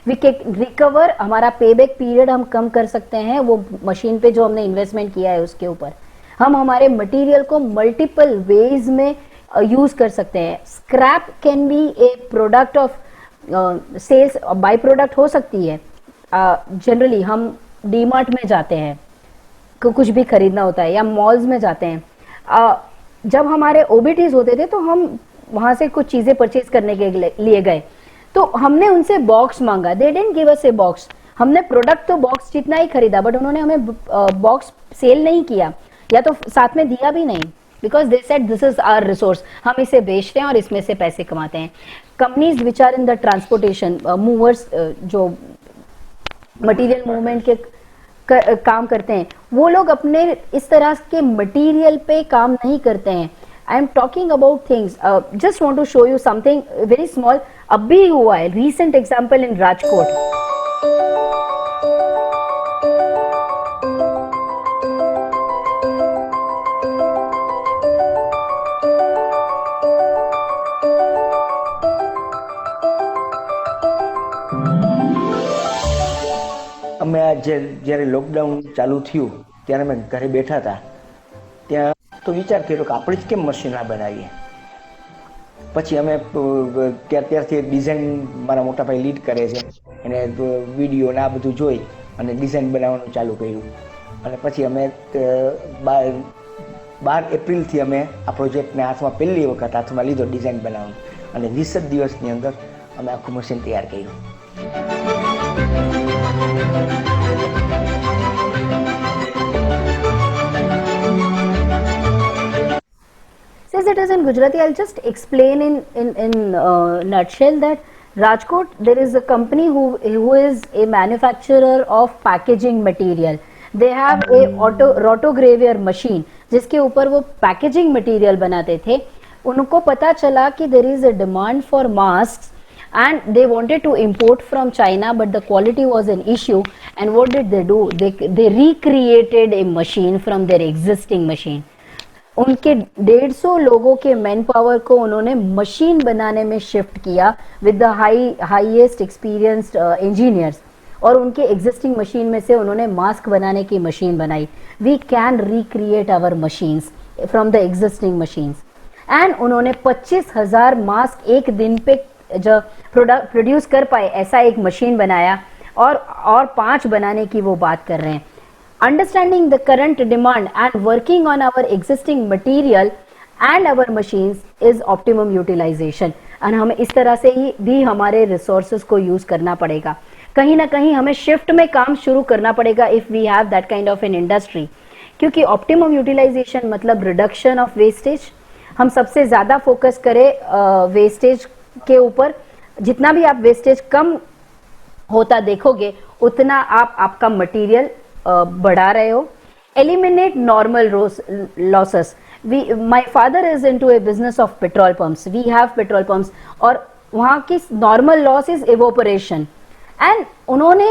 वी कैन रिकवर, हमारा पेबैक पीरियड हम कम कर सकते हैं वो मशीन पे जो हमने इन्वेस्टमेंट किया है उसके ऊपर. हम हमारे मटेरियल को मल्टीपल वेज में यूज कर सकते हैं. Scrap can be a product of sales, byproduct हो सकती है. जनरली हम डीमार्ट में जाते हैं, कुछ भी खरीदना होता है, या मॉल्स में जाते हैं. जब हमारे ओबीटीज होते थे तो हम वहां से कुछ चीजें परचेज करने के लिए गए, तो हमने उनसे बॉक्स मांगा. They didn't give us a box. हमने प्रोडक्ट तो बॉक्स जितना ही खरीदा, बट उन्होंने हमें बॉक्स सेल नहीं किया, या तो साथ में दिया भी नहीं. because they said this is our resource, हम इसे बेचते हैं और इसमें से पैसे कमाते हैं. Companies which are in the transportation movers, जो मटेरियल मूवमेंट के काम करते हैं, वो लोग अपने इस तरह के मटेरियल पे काम नहीं करते हैं. I am talking about things, just want to show you something very small. अभी हुआ है रीसेंट एग्जांपल इन राजकोट. અમે જ્યારે લોકડાઉન ચાલુ થયું ત્યારે અમે ઘરે બેઠા હતા, ત્યાં તો વિચાર કર્યો કે આપણે જ કેમ મશીન ના બનાવીએ. પછી અમે ત્યારથી ડિઝાઇન મારા મોટા ભાઈ લીડ કરે છે, એને વિડીયો ને આ બધું જોઈ અને ડિઝાઇન બનાવવાનું ચાલુ કર્યું. અને પછી અમે 12 એપ્રિલથી અમે આ પ્રોજેક્ટને હાથમાં પહેલી વખત હાથમાં લીધો ડિઝાઇન બનાવવાનું, અને 20 જ દિવસની અંદર અમે આખું મશીન તૈયાર કર્યું. Since it is in Gujarati, I'll just explain in nutshell that Rajkot, there is a company who is a manufacturer of packaging material. They have a rotograver machine जिसके ऊपर वो packaging material बनाते थे. उनको पता चला कि there is a demand for masks and they wanted to import from China, but the quality was an issue. And what did they do? They recreated a machine from their existing machine. उनके 150 लोगों के मैन पावर को उन्होंने मशीन बनाने में शिफ्ट किया with the highest experienced engineers, और उनके एग्जिस्टिंग मशीन में से उन्होंने मास्क बनाने की मशीन बनाई. We can recreate our machines from the existing machines. And उन्होंने 25,000 मास्क एक दिन पे जो प्रोड्यूस कर पाए, ऐसा एक मशीन बनाया, और 5 बनाने की वो बात कर रहे हैं. Understanding the current demand and working on our existing material and our machines is optimum utilization. And हमें इस तरह से ही भी हमारे resources को use करना पड़ेगा. कहीं ना कहीं हमें shift में काम शुरू करना पड़ेगा if we have that kind of an industry. क्योंकि optimum utilization मतलब reduction of wastage. हम सबसे ज़्यादा focus करें wastage के ऊपर. जितना भी आप wastage कम होता देखोगे, उतना आपका material बढ़ा रहे हो. Eliminate normal losses. My father is into a business of petrol pumps. We have petrol pumps, और वहाँ की normal loss is evaporation. And उन्होंने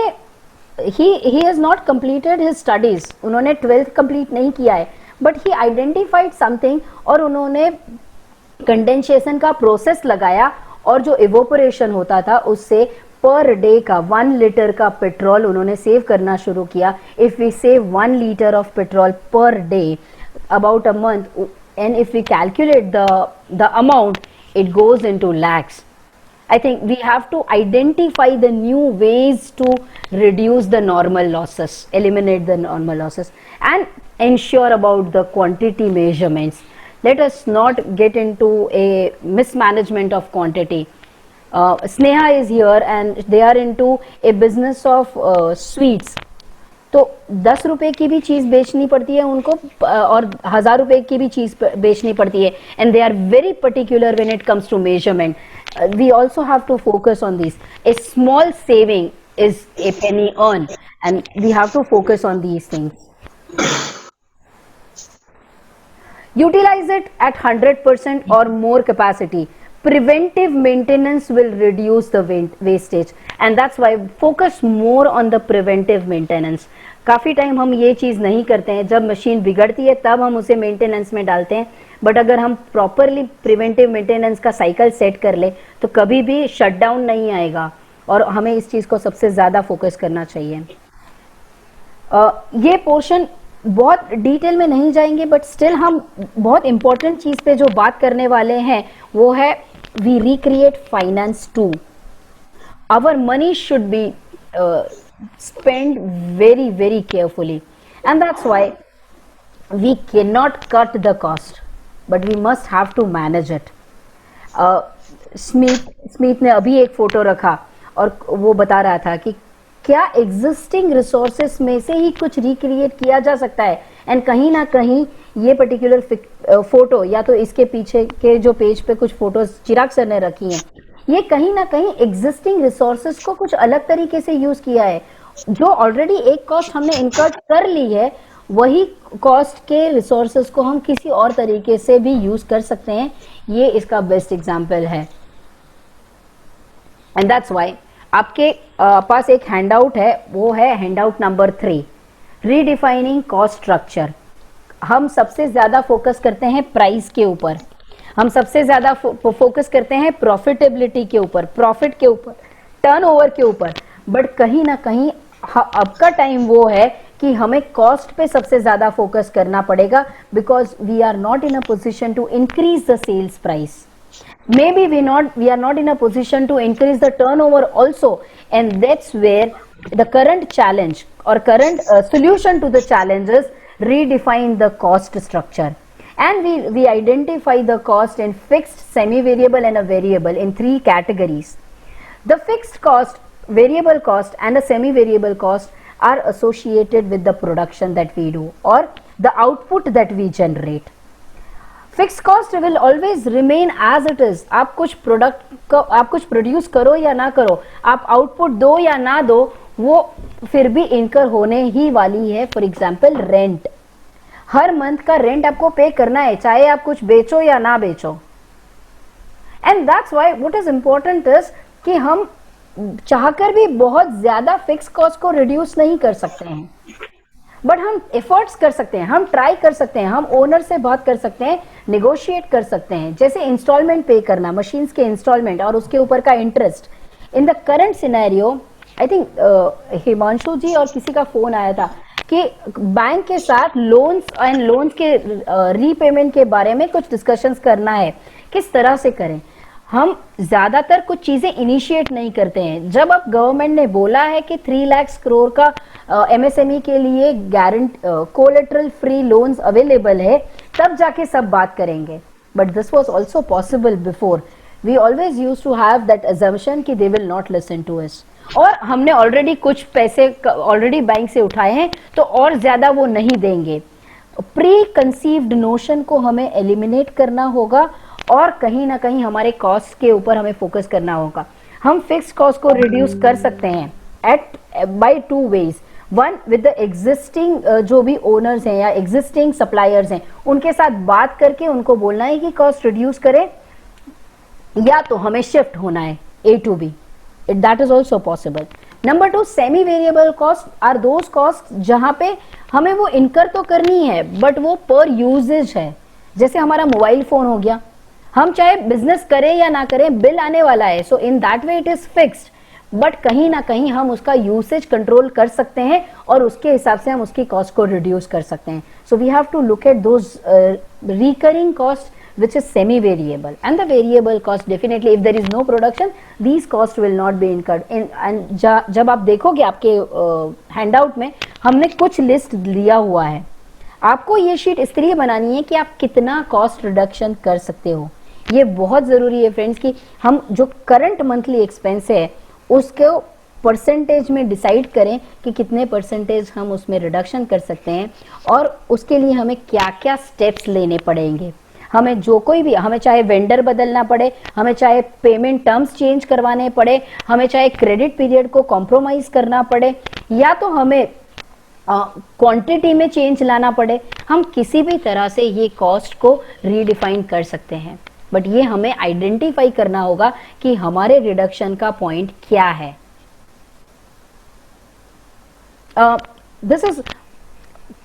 he has not completed his studies. उन्होंने 12th complete नहीं किया है, but he identified something और उन्होंने condensation का process लगाया, और जो evaporation होता था उससे पर डे का 1 लीटर का पेट्रोल उन्होंने सेव करना शुरू किया. If we save 1 litre of petrol per day about a month, and if we calculate the amount, it goes into lakhs. I think we have to identify the new ways to reduce the normal losses, eliminate the normal losses, and ensure about the quantity measurements. Let us not get into a mismanagement of quantity. Sneha is here and they are into a business of sweets. तो 10 रुपए की भी चीज बेचनी पड़ती है उनको, और 1000 रुपए की भी चीज बेचनी पड़ती है. And they are very particular when it comes to measurement. We also have to focus on this. A small saving is a penny earned, and we have to focus on these things. Utilize it at 100% or more capacity. Preventive maintenance will reduce the wastage, and that's why focus more on the preventive maintenance. काफ़ी टाइम हम ये चीज़ नहीं करते हैं. जब मशीन बिगड़ती है तब हम उसे मेंटेनेंस में डालते हैं, बट अगर हम प्रॉपरली प्रिवेंटिव मेंटेनेंस का साइकिल सेट कर ले तो कभी भी शटडाउन नहीं आएगा, और हमें इस चीज़ को सबसे ज़्यादा फोकस करना चाहिए. ये पोर्शन बहुत डिटेल में नहीं जाएंगे, बट स्टिल हम बहुत इंपॉर्टेंट चीज़ पे जो बात करने वाले हैं वो है we recreate finance too. Our money should be spent very, very carefully, and that's why we cannot cut the cost, but we must have to manage it. Smith ने अभी एक फोटो रखा और वो बता रहा था कि क्या एग्जिस्टिंग रिसोर्सेस में से ही कुछ रिक्रिएट किया जा सकता है, एंड कहीं ना कहीं ये पर्टिकुलर फोटो या तो इसके पीछे के जो पेज पे कुछ फोटोज चिराग सर ने रखी हैं, ये कहीं ना कहीं एग्जिस्टिंग रिसोर्सेज को कुछ अलग तरीके से यूज किया है। जो ऑलरेडी एक कॉस्ट हमने इनकर्ड कर ली है, वही कॉस्ट के रिसोर्सेज को हम किसी और तरीके से भी यूज कर सकते हैं। ये इसका बेस्ट एग्जांपल है। एंड दैट्स व्हाई आपके पास एक हैंडआउट है, वो है handout number 3, redefining cost structure. हम सबसे ज्यादा फोकस करते हैं प्राइस के ऊपर, हम सबसे ज्यादा फोकस करते हैं प्रॉफिटेबिलिटी के ऊपर, प्रॉफिट के ऊपर, टर्नओवर के ऊपर, बट कहीं ना कहीं अब का टाइम वो है कि हमें कॉस्ट पे सबसे ज्यादा फोकस करना पड़ेगा, because we are not in a position to increase the sales price. Maybe we are not in a position to increase the turnover also, and that's where the current challenge or current solution to the challenge is redefine the cost structure. And we identify the cost in fixed, semi-variable and a variable in 3 categories. The fixed cost, variable cost and a semi-variable cost are associated with the production that we do or the output that we generate. Fix cost will always remain as it is. आप कुछ प्रोड्यूस करो या ना करो, आप आउटपुट दो या ना दो, वो फिर भी इनकर होने ही वाली है. For example rent, her month का रेंट आपको पे करना है, चाहे आप कुछ बेचो या ना बेचो. And that's why what is important is कि हम चाहकर भी बहुत ज्यादा फिक्स कॉस्ट को रिड्यूस नहीं कर सकते हैं, बट हम एफर्ट्स कर सकते हैं, हम ट्राई कर सकते हैं, हम ओनर से बात कर सकते हैं, नेगोशिएट कर सकते हैं. जैसे इंस्टॉलमेंट पे करना, मशीन्स के इंस्टॉलमेंट और उसके ऊपर का interest. In the current scenario I think Himanshu ji और किसी का फोन आया था कि बैंक के साथ लोन्स एंड लोन्स के रीपेमेंट के बारे में कुछ डिस्कशंस करना है, किस तरह से करें. हम ज्यादातर कुछ चीजें इनिशिएट नहीं करते हैं. जब अब गवर्नमेंट ने बोला है कि 3 लाख करोड़ का एमएसएमई के लिए कोलेटरल फ्री लोन्स अवेलेबल है, तब जाके सब बात करेंगे. But this was also possible before. We always used to have that assumption कि they will not listen to us, और हमने ऑलरेडी कुछ पैसे ऑलरेडी बैंक से उठाए हैं तो और ज्यादा वो नहीं देंगे. प्री कंसीव्ड नोशन को हमें एलिमिनेट करना होगा और कहीं ना कहीं हमारे कॉस्ट के ऊपर हमें फोकस करना होगा. हम फिक्स कॉस्ट को रिड्यूस कर सकते हैं by 2 ways. One, with the existing जो भी ओनर्स हैं या एग्जिस्टिंग सप्लायर्स हैं, उनके साथ बात करके उनको बोलना है कि कॉस्ट रिड्यूस करें, या तो हमें शिफ्ट होना है A to B. That is also possible. Number 2, semi variable cost are those cost जहां पे हमें वो इनकर तो करनी है बट वो पर यूजेज है. जैसे हमारा मोबाइल फोन हो गया, हम चाहे बिजनेस करें या ना करें, बिल आने वाला है, so in that way it is fixed, but कहीं ना कहीं हम उसका यूसेज कंट्रोल कर सकते हैं और उसके हिसाब से हम उसकी कॉस्ट को रिड्यूस कर सकते हैं. So we have to look at those recurring cost which is semi variable, and the variable cost definitely if there is no production these costs will not be incurred. And जब आप देखोगे आपके हैंडआउट में हमने कुछ लिस्ट लिया हुआ है. आपको ये शीट इस तरह बनानी है कि आप कितना कॉस्ट रिडक्शन कर सकते हो. ये बहुत जरूरी है फ्रेंड्स कि हम जो करंट मंथली एक्सपेंस है उसको परसेंटेज में डिसाइड करें कि कितने परसेंटेज हम उसमें रिडक्शन कर सकते हैं, और उसके लिए हमें क्या क्या स्टेप्स लेने पड़ेंगे. हमें जो कोई भी, हमें चाहे वेंडर बदलना पड़े, हमें चाहे पेमेंट टर्म्स चेंज करवाने पड़े, हमें चाहे क्रेडिट पीरियड को कॉम्प्रोमाइज करना पड़े, या तो हमें क्वांटिटी में चेंज लाना पड़े, हम किसी भी तरह से ये कॉस्ट को रीडिफाइन कर सकते हैं. बट ये हमें आइडेंटिफाई करना होगा कि हमारे रिडक्शन का पॉइंट क्या है. दिस इज,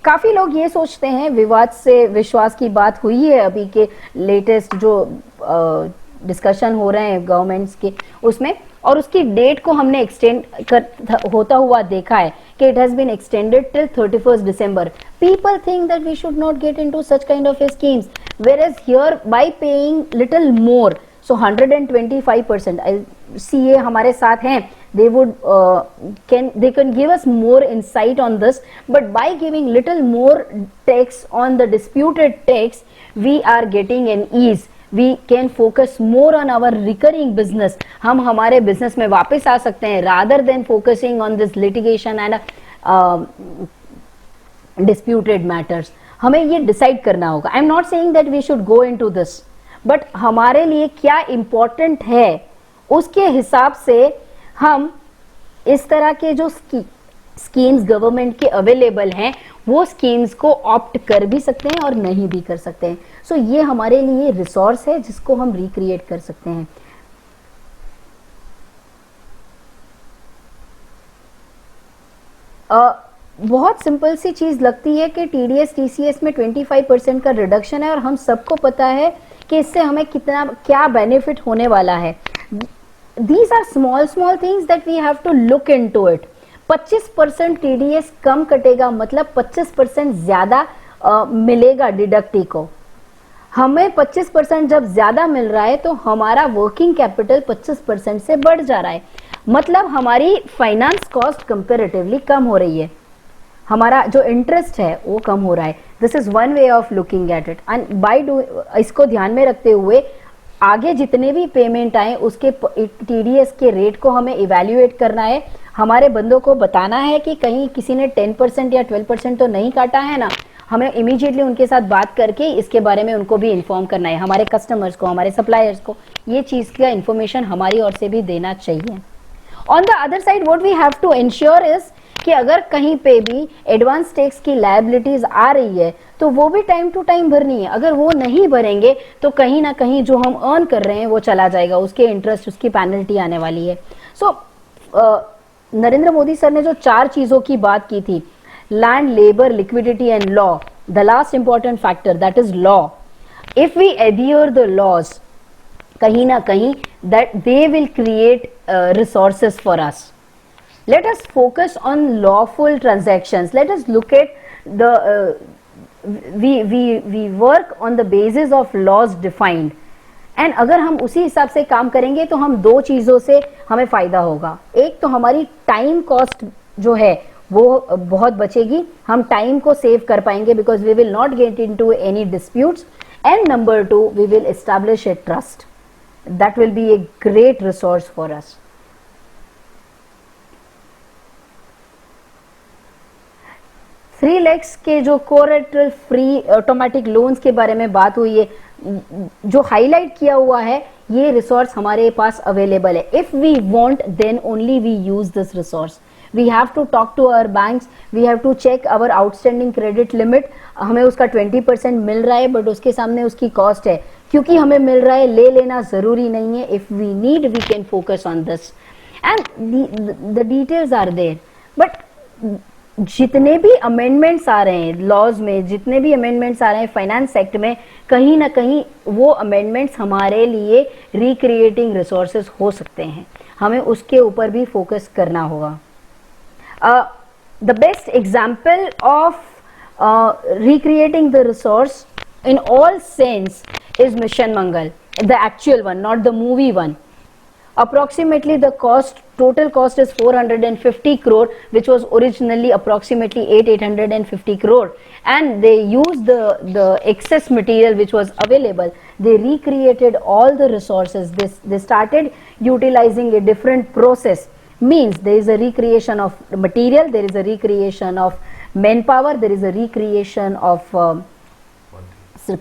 काफी लोग ये सोचते हैं, विवाद से विश्वास की बात हुई है अभी के लेटेस्ट जो डिस्कशन हो रहे हैं गवर्नमेंट्स के उसमें, और उसकी डेट को हमने एक्सटेंड होता हुआ देखा है कि it has been extended till 31st December. People think that we should not get into such kind of schemes, whereas here by paying little more, so 125%, CA हमारे साथ हैं, they can give us more insight on this, but by giving little more tax on the disputed tax we are getting an ease. We can focus more on our recurring business. हम हमारे business में वापस आ सकते हैं rather than focusing on this litigation and disputed matters. हमें ये डिसाइड करना होगा. I am not saying that we should go into this, but हमारे लिए क्या इंपॉर्टेंट है उसके हिसाब से हम इस तरह के जो स्कीम्स गवर्नमेंट के अवेलेबल हैं वो स्कीम्स को ऑप्ट कर भी सकते हैं और नहीं भी कर सकते हैं. सो ये हमारे लिए रिसोर्स है जिसको हम रिक्रिएट कर सकते हैं. बहुत सिंपल सी चीज लगती है कि टीडीएस टीसीएस में 25% का रिडक्शन है और हम सबको पता है कि इससे हमें कितना क्या बेनिफिट होने वाला है. These are small things that we have to look into it. 25% TDS कम कटेगा मतलब 25% ज्यादा मिलेगा डिडक्टी को. हमें 25% जब ज्यादा मिल रहा है तो हमारा वर्किंग कैपिटल 25% से बढ़ जा रहा है, मतलब हमारी फाइनेंस कॉस्ट कंपैरेटिवली कम हो रही है, हमारा जो इंटरेस्ट है वो कम हो रहा है. This is one way of looking at it. And by इसको ध्यान में रखते हुए आगे जितने भी पेमेंट आए उसके टीडीएस के रेट को हमें इवैल्यूएट करना है. हमारे बंदों को बताना है कि कहीं किसी ने 10% या 12% तो नहीं काटा है ना. हमें इमीडिएटली उनके साथ बात करके इसके बारे में उनको भी इन्फॉर्म करना है, हमारे कस्टमर्स को, हमारे सप्लायर्स को ये चीज़ का इन्फॉर्मेशन हमारी ओर से भी देना चाहिए. On the other side what we have to ensure is कि अगर कहीं पे भी एडवांस टैक्स की लायबिलिटीज आ रही है तो वो भी टाइम टू टाइम भरनी है. अगर वो नहीं भरेंगे तो कहीं ना कहीं जो हम अर्न कर रहे हैं वो चला जाएगा, उसके इंटरेस्ट, उसकी पेनल्टी आने वाली है. सो नरेंद्र मोदी सर ने जो 4 चीजों की बात की थी, land, labour, liquidity and law, the last important factor that is law. If we adhere the laws कहीं ना कहीं that they will create resources for us. Let us focus on lawful transactions. Let us look at the we work on the basis of laws defined. And अगर हम उसी हिसाब से काम करेंगे तो हम 2 चीज़ों से हमें फ़ायदा होगा. एक तो हमारी टाइम कॉस्ट जो है वो बहुत बचेगी, हम टाइम को सेव कर पाएंगे because we will not get into any disputes. And number 2, we will establish a trust. That will be a great resource for us. Three lakhs के जो कोलेटरल फ्री ऑटोमेटिक लोन्स के बारे में बात हुई है, जो हाईलाइट किया हुआ है, ये रिसोर्स हमारे पास अवेलेबल है. If we want then only we use this resource. We have to talk to our banks, we have to check our outstanding credit limit. हमें उसका 20% मिल रहा है बट उसके सामने उसकी कॉस्ट है. क्योंकि हमें मिल रहा है, ले लेना जरूरी नहीं है. If we need we can focus on this and the details are there. But जितने भी अमेंडमेंट्स आ रहे हैं लॉज में, जितने भी अमेंडमेंट्स आ रहे हैं फाइनेंस एक्ट में, कहीं ना कहीं वो अमेंडमेंट्स हमारे लिए रिक्रिएटिंग रिसोर्सेज हो सकते हैं. हमें उसके ऊपर भी फोकस करना होगा. The best example of recreating the resource in all sense is Mission Mangal, the actual one, not the movie one. Approximately the total cost is 450 crore, which was originally approximately 850 crore, and they used the excess material which was available. They recreated all the resources. They started utilizing a different process. Means there is a recreation of material, there is a recreation of manpower, there is a recreation of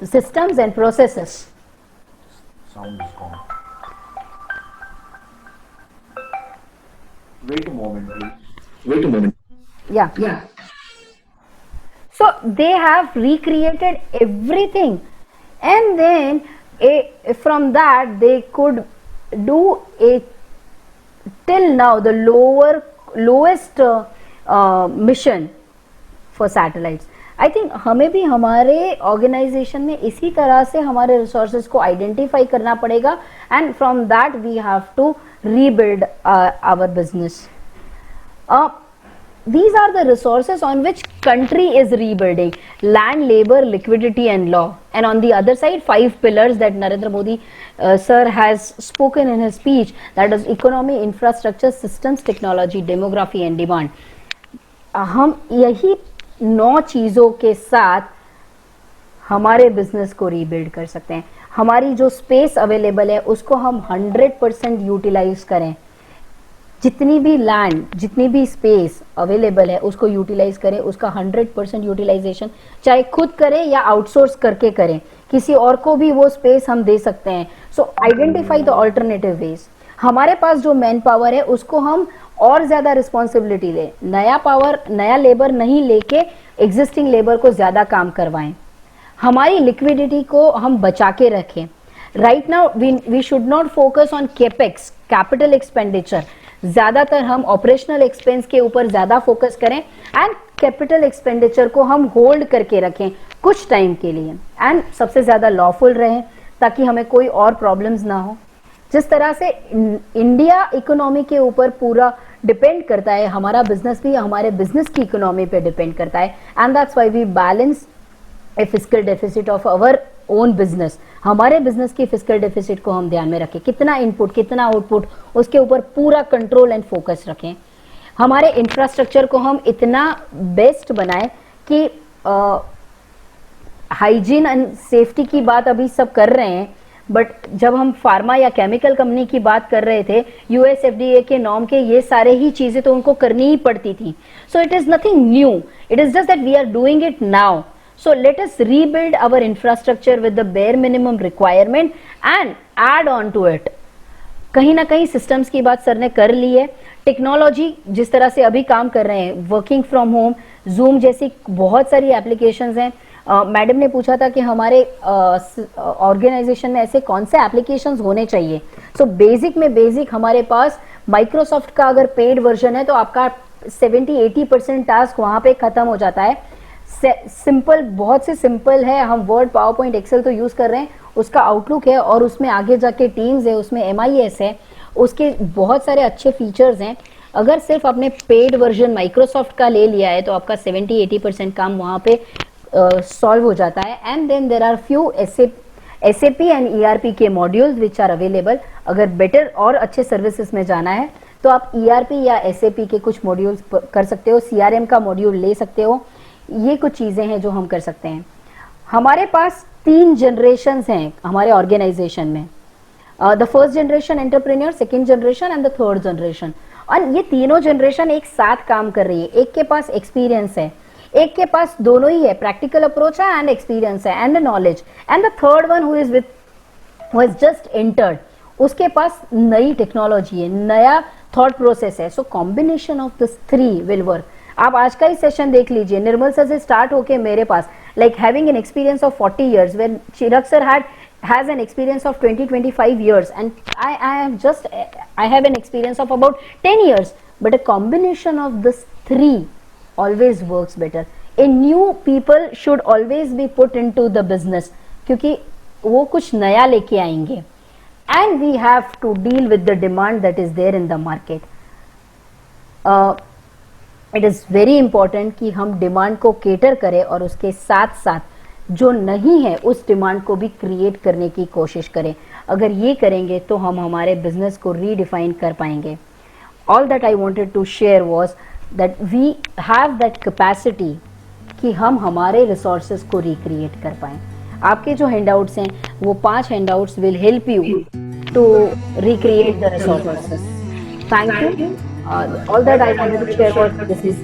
systems and processes. Sound is gone. Wait a moment, please. Wait a moment. Yeah. So they have recreated everything, and then from that they could do a till now the lowest mission for satellites. I think हमें भी हमारे ऑर्गेनाइजेशन में इसी तरह से हमारे रिसोर्सेज को आइडेंटिफाई करना पड़ेगा and from that we have to rebuild our business. These are the resources on which country is rebuilding: land, labor, liquidity and law. And on the other side, 5 pillars that Narendra Modi sir has spoken in his speech, that is economy, infrastructure, systems, technology, demography and demand. हम यही 9 चीज़ों के साथ हमारे बिजनेस को रीबिल्ड कर सकते हैं. हमारी जो स्पेस अवेलेबल है उसको हम 100% यूटिलाइज करें. जितनी भी लैंड, जितनी भी स्पेस अवेलेबल है उसको यूटिलाइज करें, उसका 100% यूटिलाइजेशन चाहे खुद करें या आउटसोर्स करके करें, किसी और को भी वो स्पेस हम दे सकते हैं। So identify the alternative ways. हमारे पास जो मैन पावर है उसको हम और ज्यादा रिस्पॉन्सिबिलिटी लें, नया पावर, नया लेबर नहीं लेके एग्जिस्टिंग लेबर को ज्यादा काम करवाएं, हमारी लिक्विडिटी को हम बचा के रखें। Right now we should not focus on capex, capital expenditure, ज्यादातर हम ऑपरेशनल एक्सपेंस के ऊपर ज्यादा फोकस करें एंड कैपिटल एक्सपेंडिचर को हम होल्ड करके रखें कुछ टाइम के लिए एंड सबसे ज्यादा लॉफुल रहें ताकि हमें कोई और प्रॉब्लम्स ना हो। जिस तरह से इंडिया इकोनॉमी के ऊपर पूरा डिपेंड करता है, हमारा बिजनेस भी हमारे बिजनेस की इकोनॉमी पे डिपेंड करता है and that's why we balance a fiscal deficit of our own business. हमारे बिजनेस की फिस्कल डेफिसिट को हम ध्यान में रखें, कितना इनपुट कितना आउटपुट, उसके ऊपर पूरा कंट्रोल एंड फोकस रखें। हमारे इंफ्रास्ट्रक्चर को हम इतना बेस्ट बनाएं कि हाइजीन एंड सेफ्टी की बात अभी सब कर रहे हैं, बट जब हम फार्मा या केमिकल कंपनी की बात कर रहे थे, यूएस एफडीए के नॉर्म के ये सारे ही चीजें तो उनको करनी ही पड़ती थी। So it is nothing new, it is just that we are doing it now. So let us rebuild our infrastructure with the bare minimum requirement and add on to it. कहीं ना कहीं सिस्टम्स की बात सर ने कर ली है। टेक्नोलॉजी जिस तरह से अभी काम कर रहे हैं, वर्किंग फ्रॉम होम, जूम जैसी बहुत सारी एप्लीकेशंस हैं। मैडम ने पूछा था कि हमारे ऑर्गेनाइजेशन में ऐसे कौन से एप्लीकेशंस होने चाहिए। सो बेसिक में बेसिक हमारे पास माइक्रोसॉफ्ट का अगर पेड वर्जन है तो आपका 70-80% टास्क वहां पे खत्म हो जाता है। सिंपल, बहुत से सिंपल है। हम वर्ड, पावर पॉइंट, एक्सेल तो यूज कर रहे हैं, उसका आउटलुक है और उसमें आगे जाके टीम्स है, उसमें MIS है, उसके बहुत सारे अच्छे फीचर्स हैं। अगर सिर्फ आपने पेड वर्जन माइक्रोसॉफ्ट का ले लिया है तो आपका 70-80% काम वहां पे सॉल्व हो जाता है। And then there are few SAP and ERP के मॉड्यूल्स विच आर अवेलेबल। अगर बेटर और अच्छे सर्विसेज में जाना है तो आप ERP या SAP के कुछ मॉड्यूल्स कर सकते हो, CRM का मॉड्यूल ले सकते हो। ये कुछ चीजें हैं जो हम कर सकते हैं। हमारे पास 3 जनरेशन्स हैं हमारे ऑर्गेनाइजेशन में, the first generation entrepreneur, second generation and the third generation. और ये तीनों जनरेशन एक साथ काम कर रही है। एक के पास एक्सपीरियंस है, एक के पास दोनों ही है, प्रैक्टिकल अप्रोच है एंड एक्सपीरियंस है and knowledge, and the third one who has just entered, उसके पास नई टेक्नोलॉजी है, नया थॉट प्रोसेस है। So combination of this 3 will work. आप आज का ही सेशन देख लीजिए, निर्मल सर से स्टार्ट होके मेरे पास, like having an experience of 40 years, when Chirag sir has an experience of 20-25 years and I have an experience of about 10 years, but a combination of this 3 always works better. A new people should always be put into the business क्योंकि वो कुछ नया लेके आएंगे and we have to deal with the demand that is there in the market. It is very important कि हम डिमांड को केटर करें और उसके साथ साथ जो नहीं है उस डिमांड को भी क्रिएट करने की कोशिश करें। अगर ये करेंगे तो हम हमारे बिजनेस को रीडिफाइन कर पाएंगे। All that I wanted to share was that we have that capacity कि हम हमारे रिसोर्सेज को रिक्रिएट कर पाएं। आपके जो हैंडआउट्स हैं वो 5 handouts will help you to recreate the resources. Thank you. All that I wanted to share was this is